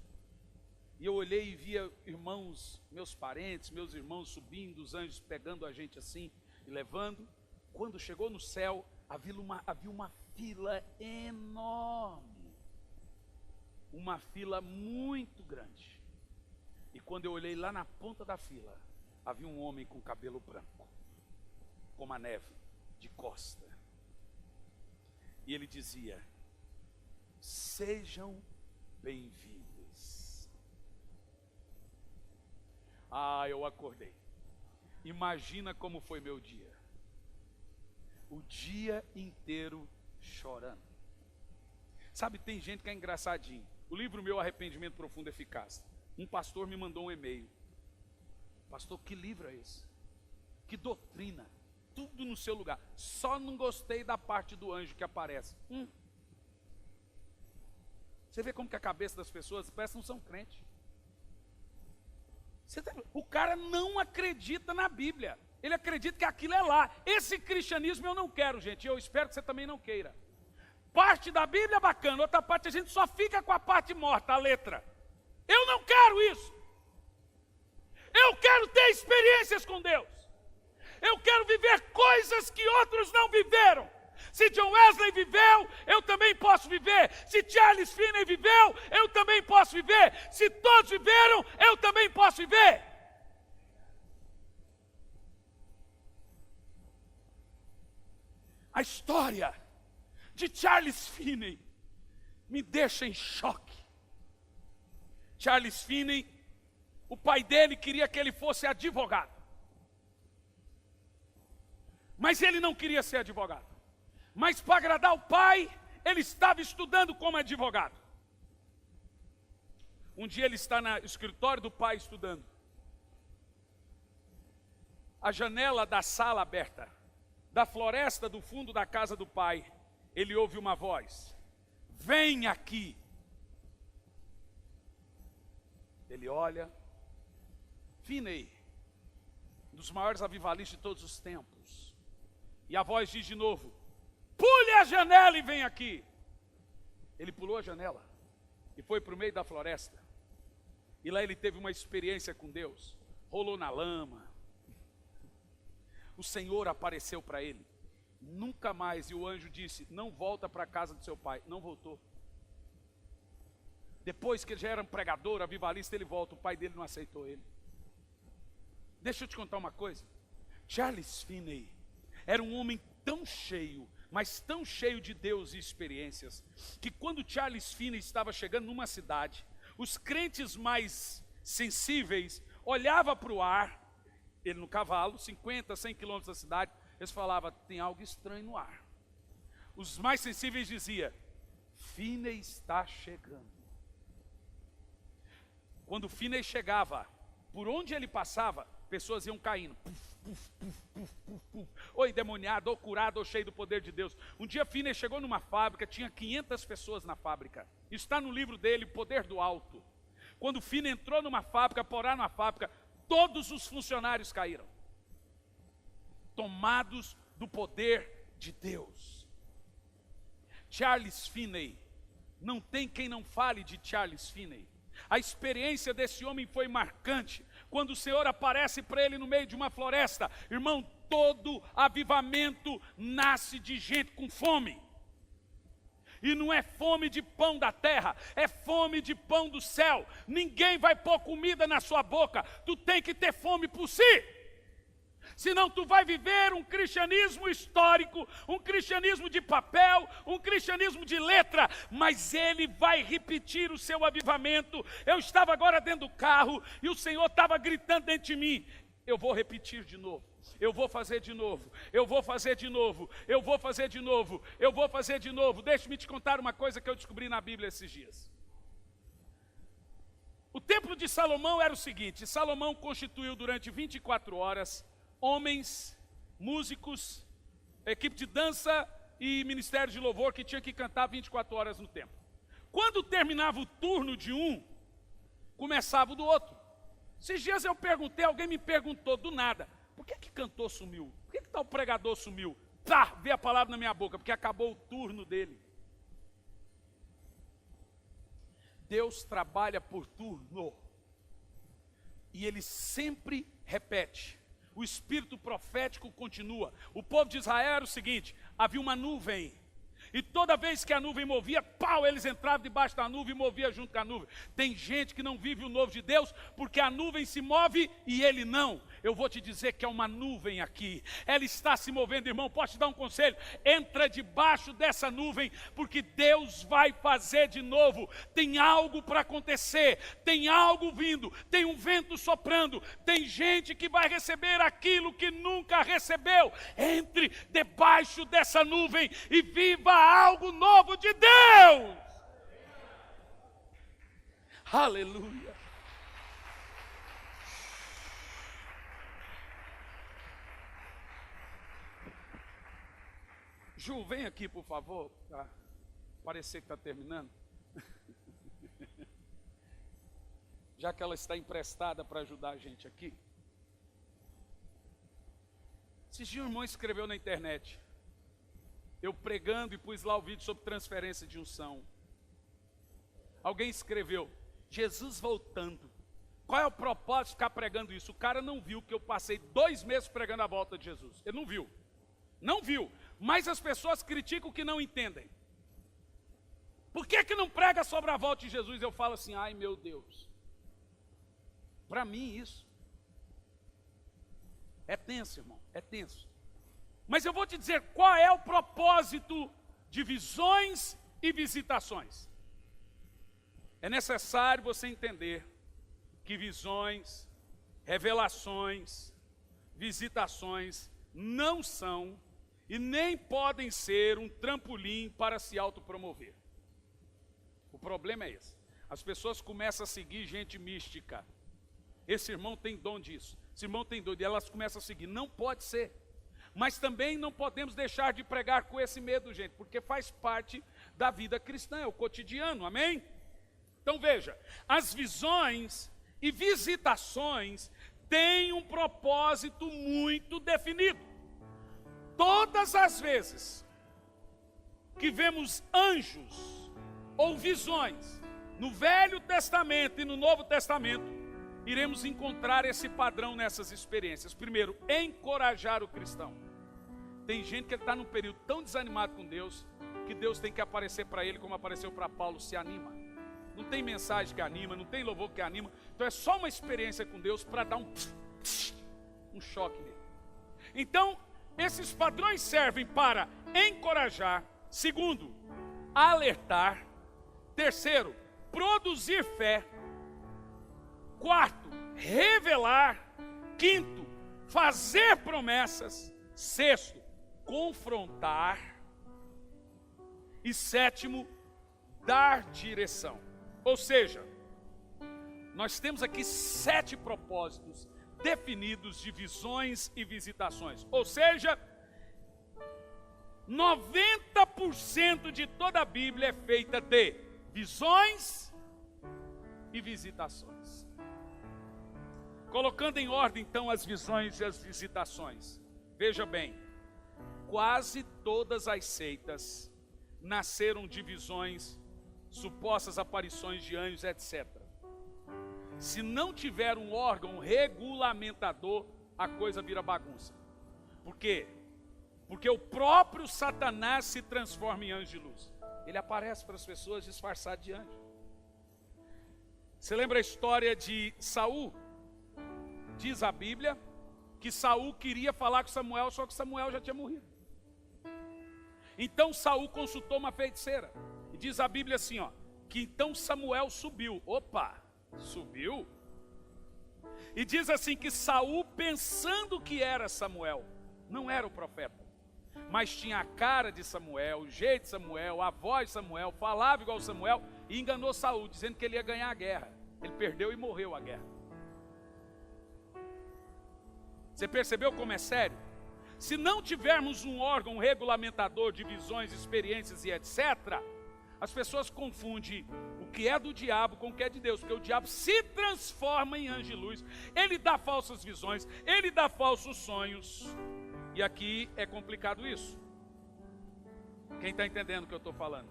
A: e eu olhei e via irmãos, meus parentes, meus irmãos subindo, os anjos pegando a gente assim e levando. Quando chegou no céu, havia uma fila enorme. Uma fila muito grande. E quando eu olhei lá na ponta da fila, havia um homem com cabelo branco, como a neve, de costa. E ele dizia: sejam bem-vindos. Eu acordei. Imagina como foi meu dia. O dia inteiro chorando. Sabe, tem gente que é engraçadinho. O livro meu, Arrependimento Profundo e Eficaz, um pastor me mandou um e-mail: pastor, que livro é esse? Que doutrina, tudo no seu lugar, só não gostei da parte do anjo que aparece. Você vê como que a cabeça das pessoas parece que não são crentes. O cara não acredita na Bíblia, ele acredita que aquilo é lá. Esse cristianismo eu não quero, gente, eu espero que você também não queira. Parte da Bíblia é bacana, outra parte a gente só fica com a parte morta, a letra. Eu não quero isso. Eu quero ter experiências com Deus. Eu quero viver coisas que outros não viveram. Se John Wesley viveu, eu também posso viver. Se Charles Finney viveu, eu também posso viver. Se todos viveram, eu também posso viver. A história de Charles Finney me deixa em choque. Charles Finney, o pai dele queria que ele fosse advogado, mas ele não queria ser advogado. Mas para agradar o pai, ele estava estudando como advogado. Um dia ele está no escritório do pai estudando. A janela da sala aberta, da floresta do fundo da casa do pai, ele ouve uma voz: vem aqui. Ele olha. Finney, um dos maiores avivalistas de todos os tempos. E a voz diz de novo: pule a janela e vem aqui. Ele pulou a janela e foi para o meio da floresta. E lá ele teve uma experiência com Deus. Rolou na lama. O Senhor apareceu para ele. Nunca mais. E o anjo disse: não volta para a casa do seu pai. Não voltou. Depois que ele já era um pregador, avivalista, ele volta. O pai dele não aceitou ele. Deixa eu te contar uma coisa. Charles Finney era um homem tão cheio, mas tão cheio de Deus e experiências, que quando Charles Finney estava chegando numa cidade, os crentes mais sensíveis olhavam para o ar, ele no cavalo, 50, 100 quilômetros da cidade, eles falavam: tem algo estranho no ar. Os mais sensíveis diziam: Finney está chegando. Quando Finney chegava, por onde ele passava, pessoas iam caindo. Puf, puf, puf, puf, puf, puf. Ou endemoniado, ou curado, ou cheio do poder de Deus. Um dia Finney chegou numa fábrica, tinha 500 pessoas na fábrica. Isso está no livro dele, Poder do Alto. Quando Finney entrou numa fábrica, para orar numa fábrica, todos os funcionários caíram, tomados do poder de Deus. Charles Finney. Não tem quem não fale de Charles Finney. A experiência desse homem foi marcante. Quando o Senhor aparece para ele no meio de uma floresta, irmão, todo avivamento nasce de gente com fome. E não é fome de pão da terra, é fome de pão do céu. Ninguém vai pôr comida na sua boca, tu tem que ter fome por si. Senão tu vai viver um cristianismo histórico, um cristianismo de papel, um cristianismo de letra, mas ele vai repetir o seu avivamento. Eu estava agora dentro do carro e o Senhor estava gritando dentro de mim, eu vou repetir de novo, eu vou fazer de novo, eu vou fazer de novo, eu vou fazer de novo, eu vou fazer de novo. Deixe-me te contar uma coisa que eu descobri na Bíblia esses dias. O templo de Salomão era o seguinte: Salomão constituiu durante 24 horas homens, músicos, equipe de dança e ministério de louvor que tinha que cantar 24 horas no templo. Quando terminava o turno de um, começava o do outro. Esses dias eu perguntei, alguém me perguntou do nada, por que cantor sumiu? Por que tal pregador sumiu? Tá, veio a palavra na minha boca, porque acabou o turno dele. Deus trabalha por turno. E ele sempre repete. O espírito profético continua. O povo de Israel era o seguinte: havia uma nuvem, e toda vez que a nuvem movia, pau, eles entravam debaixo da nuvem e moviam junto com a nuvem. Tem gente que não vive o novo de Deus, porque a nuvem se move e ele não. Eu vou te dizer que é uma nuvem aqui, ela está se movendo, irmão. Posso te dar um conselho? Entra debaixo dessa nuvem, porque Deus vai fazer de novo. Tem algo para acontecer, tem algo vindo, tem um vento soprando, tem gente que vai receber aquilo que nunca recebeu. Entre debaixo dessa nuvem e viva algo novo de Deus. Aleluia. Ju, vem aqui, por favor, para parecer que está terminando. Já que ela está emprestada para ajudar a gente aqui. Esses dias um irmão escreveu na internet, eu pregando e pus lá o vídeo sobre transferência de unção. Alguém escreveu, Jesus voltando. Qual é o propósito de ficar pregando isso? O cara não viu que eu passei 2 meses pregando a volta de Jesus. Ele não viu. Não viu. Mas as pessoas criticam o que não entendem. Por que não prega sobre a volta de Jesus? Eu falo assim, ai meu Deus. Para mim isso é tenso, irmão, é tenso. Mas eu vou te dizer qual é o propósito de visões e visitações. É necessário você entender que visões, revelações, visitações não são e nem podem ser um trampolim para se autopromover. O problema é esse. As pessoas começam a seguir gente mística. Esse irmão tem dom disso, esse irmão tem dom, e elas começam a seguir. Não pode ser. Mas também não podemos deixar de pregar com esse medo, gente, porque faz parte da vida cristã, é o cotidiano, amém? Então veja, as visões e visitações têm um propósito muito definido. Todas as vezes que vemos anjos ou visões no Velho Testamento e no Novo Testamento, iremos encontrar esse padrão nessas experiências. Primeiro, encorajar o cristão. Tem gente que está num período tão desanimado com Deus, que Deus tem que aparecer para ele como apareceu para Paulo, se anima. Não tem mensagem que anima, não tem louvor que anima. Então é só uma experiência com Deus para dar um choque nele. Então, esses padrões servem para encorajar. Segundo, alertar. Terceiro, produzir fé. Quarto, revelar. Quinto, fazer promessas. Sexto, confrontar. E sétimo, dar direção. Ou seja, nós temos aqui 7 propósitos definidos de visões e visitações. Ou seja, 90% de toda a Bíblia é feita de visões e visitações. Colocando em ordem então as visões e as visitações. Veja bem, quase todas as seitas nasceram divisões, supostas aparições de anjos, etc. Se não tiver um órgão regulamentador, a coisa vira bagunça. Por quê? Porque o próprio Satanás se transforma em anjo de luz. Ele aparece para as pessoas disfarçado de anjo. Você lembra a história de Saul? Diz a Bíblia que Saul queria falar com Samuel, só que Samuel já tinha morrido. Então Saul consultou uma feiticeira. E diz a Bíblia assim, ó, que então Samuel subiu. Opa, subiu? E diz assim que Saul, pensando que era Samuel, não era o profeta, mas tinha a cara de Samuel, o jeito de Samuel, a voz de Samuel, falava igual Samuel, e enganou Saul, dizendo que ele ia ganhar a guerra. Ele perdeu e morreu a guerra. Você percebeu como é sério? Se não tivermos um órgão regulamentador de visões, experiências e etc., as pessoas confundem o que é do diabo com o que é de Deus, porque o diabo se transforma em anjo de luz, ele dá falsas visões, ele dá falsos sonhos, e aqui é complicado isso. Quem está entendendo o que eu estou falando?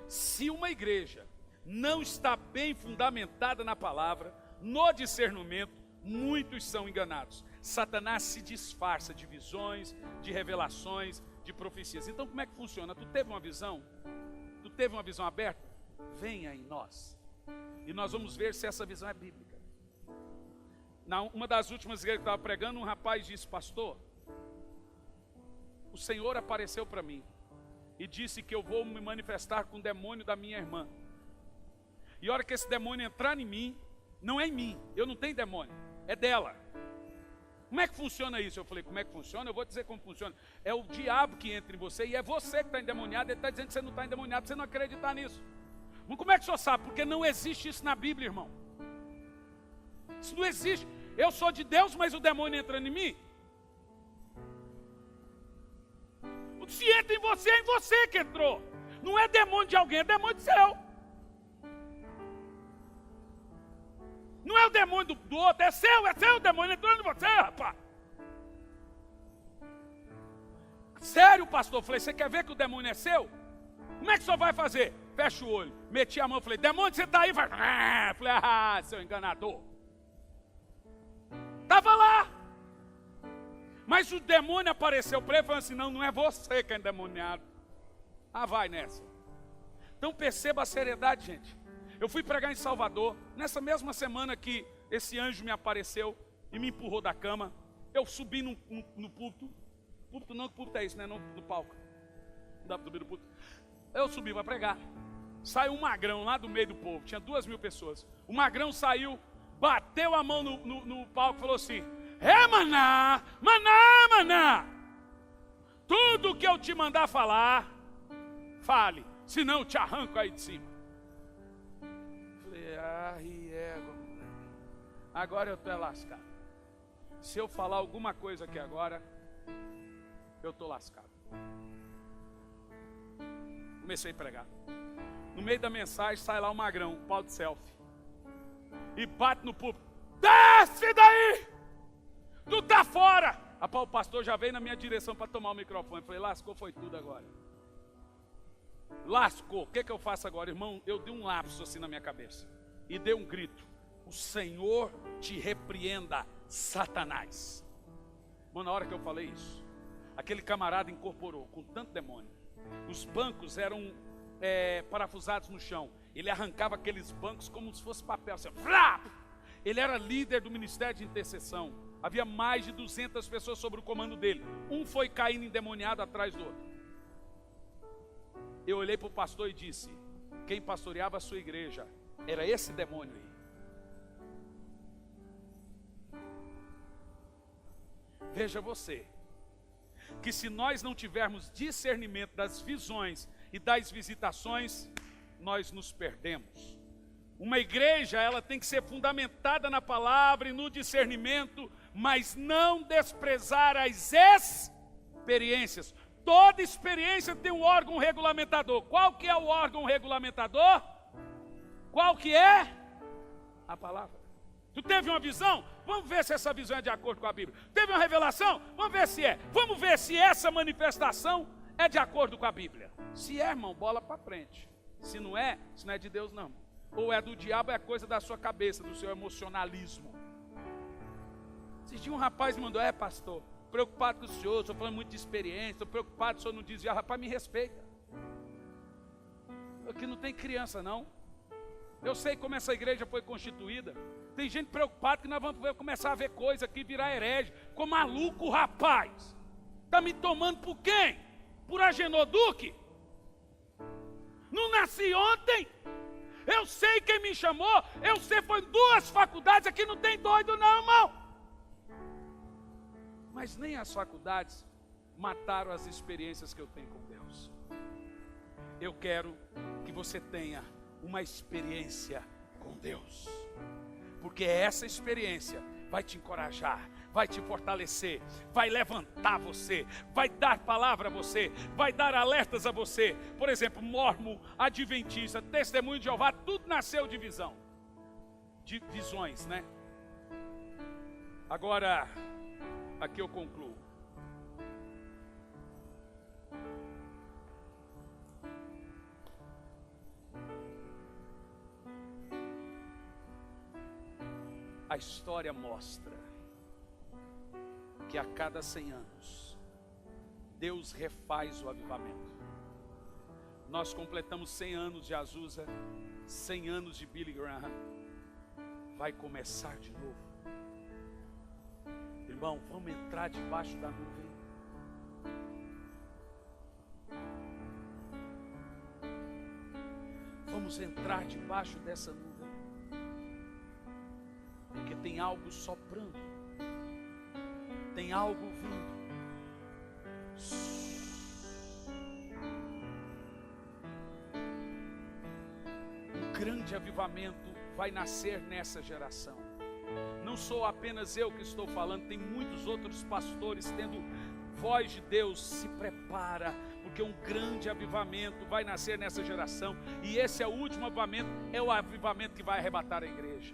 A: Se uma igreja não está bem fundamentada na palavra, no discernimento, muitos são enganados. Satanás se disfarça de visões, de revelações, de profecias. Então como é que funciona? Tu teve uma visão? Tu teve uma visão aberta? Venha em nós. E nós vamos ver se essa visão é bíblica. Uma das últimas igrejas que eu estava pregando, um rapaz disse: pastor, o Senhor apareceu para mim e disse que eu vou me manifestar com o demônio da minha irmã. E a hora que esse demônio entrar em mim, não é em mim, eu não tenho demônio, é dela. Como é que funciona isso? Eu falei, como é que funciona? Eu vou dizer como funciona. É o diabo que entra em você e é você que está endemoniado. Ele está dizendo que você não está endemoniado, você não acreditar nisso. Mas como é que o senhor sabe? Porque não existe isso na Bíblia, irmão. Isso não existe. Eu sou de Deus, mas o demônio entra em mim. Se entra em você, é em você que entrou. Não é demônio de alguém, é demônio do céu. Não é o demônio do outro, é seu o demônio entrando em você, rapaz. Sério, pastor? Eu falei, você quer ver que o demônio é seu? Como é que o senhor vai fazer? Fecha o olho, meti a mão, falei, demônio, você está aí? Falei, seu enganador. Estava lá. Mas o demônio apareceu para ele e falou assim, não é você que é endemoniado. Ah, vai nessa. Então perceba a seriedade, gente. Eu fui pregar em Salvador, nessa mesma semana que esse anjo me apareceu e me empurrou da cama, eu subi no púlpito. Púlpito não, que púlpito é isso, né? No palco. Não dá para subir no púlpito. Eu subi para pregar. Saiu um magrão lá do meio do povo, tinha 2.000 pessoas. O magrão saiu, bateu a mão no palco e falou assim, maná, tudo que eu te mandar falar, fale, senão eu te arranco aí de cima. Agora eu estou lascado. Se eu falar alguma coisa aqui agora, eu estou lascado. Comecei a pregar. No meio da mensagem sai lá o magrão, pau de selfie, e bate no púlpito. Desce daí! Tu tá fora! O pastor já veio na minha direção para tomar o microfone. Eu falei, lascou, foi tudo agora. Lascou, o que eu faço agora? Irmão, eu dei um lapso assim na minha cabeça e dei um grito: o Senhor te repreenda, Satanás. Mano, na hora que eu falei isso, aquele camarada incorporou com tanto demônio. Os bancos eram parafusados no chão. Ele arrancava aqueles bancos como se fosse papel assim, ele era líder do ministério de intercessão. Havia mais de 200 pessoas sob o comando dele. Um foi caindo endemoniado atrás do outro. Eu olhei para o pastor e disse, quem pastoreava a sua igreja era esse demônio aí. Veja você, que se nós não tivermos discernimento das visões e das visitações, nós nos perdemos. Uma igreja, ela tem que ser fundamentada na palavra e no discernimento, mas não desprezar as experiências. Toda experiência tem um órgão regulamentador. Qual que é o órgão regulamentador? Qual que é? A palavra. Tu teve uma visão? Vamos ver se essa visão é de acordo com a Bíblia. Teve uma revelação? Vamos ver se é. Vamos ver se essa manifestação é de acordo com a Bíblia? Se é, irmão, bola para frente. Se não é de Deus não. Ou é do diabo, é coisa da sua cabeça, do seu emocionalismo. Esses dias um rapaz me mandou: pastor, preocupado com o senhor, estou falando muito de experiência, estou preocupado, o senhor não desvia. Rapaz, me respeita. Aqui não tem criança não. Eu sei como essa igreja foi constituída. Tem gente preocupada que nós vamos começar a ver coisa aqui, virar herege. Ficou maluco, rapaz. Está me tomando por quem? Por Agenor Duque? Não nasci ontem. Eu sei quem me chamou. Eu sei, foi em 2 faculdades. Aqui não tem doido não, irmão. Mas nem as faculdades mataram as experiências que eu tenho com Deus. Eu quero que você tenha uma experiência com Deus. Porque essa experiência vai te encorajar, vai te fortalecer, vai levantar você, vai dar palavra a você, vai dar alertas a você. Por exemplo, mormon, adventista, testemunho de Jeová, tudo nasceu de visão. De visões, né? Agora, aqui eu concluo. A história mostra que a cada 100 anos, Deus refaz o avivamento. Nós completamos 100 anos de Azusa, 100 anos de Billy Graham. Vai começar de novo. Irmão, vamos entrar debaixo da nuvem. Vamos entrar debaixo dessa nuvem. Porque tem algo soprando, tem algo vindo. Um grande avivamento vai nascer nessa geração. Não sou apenas eu que estou falando, tem muitos outros pastores tendo voz de Deus. Se prepara, porque um grande avivamento vai nascer nessa geração. E esse é o último avivamento, é o avivamento que vai arrebatar a igreja.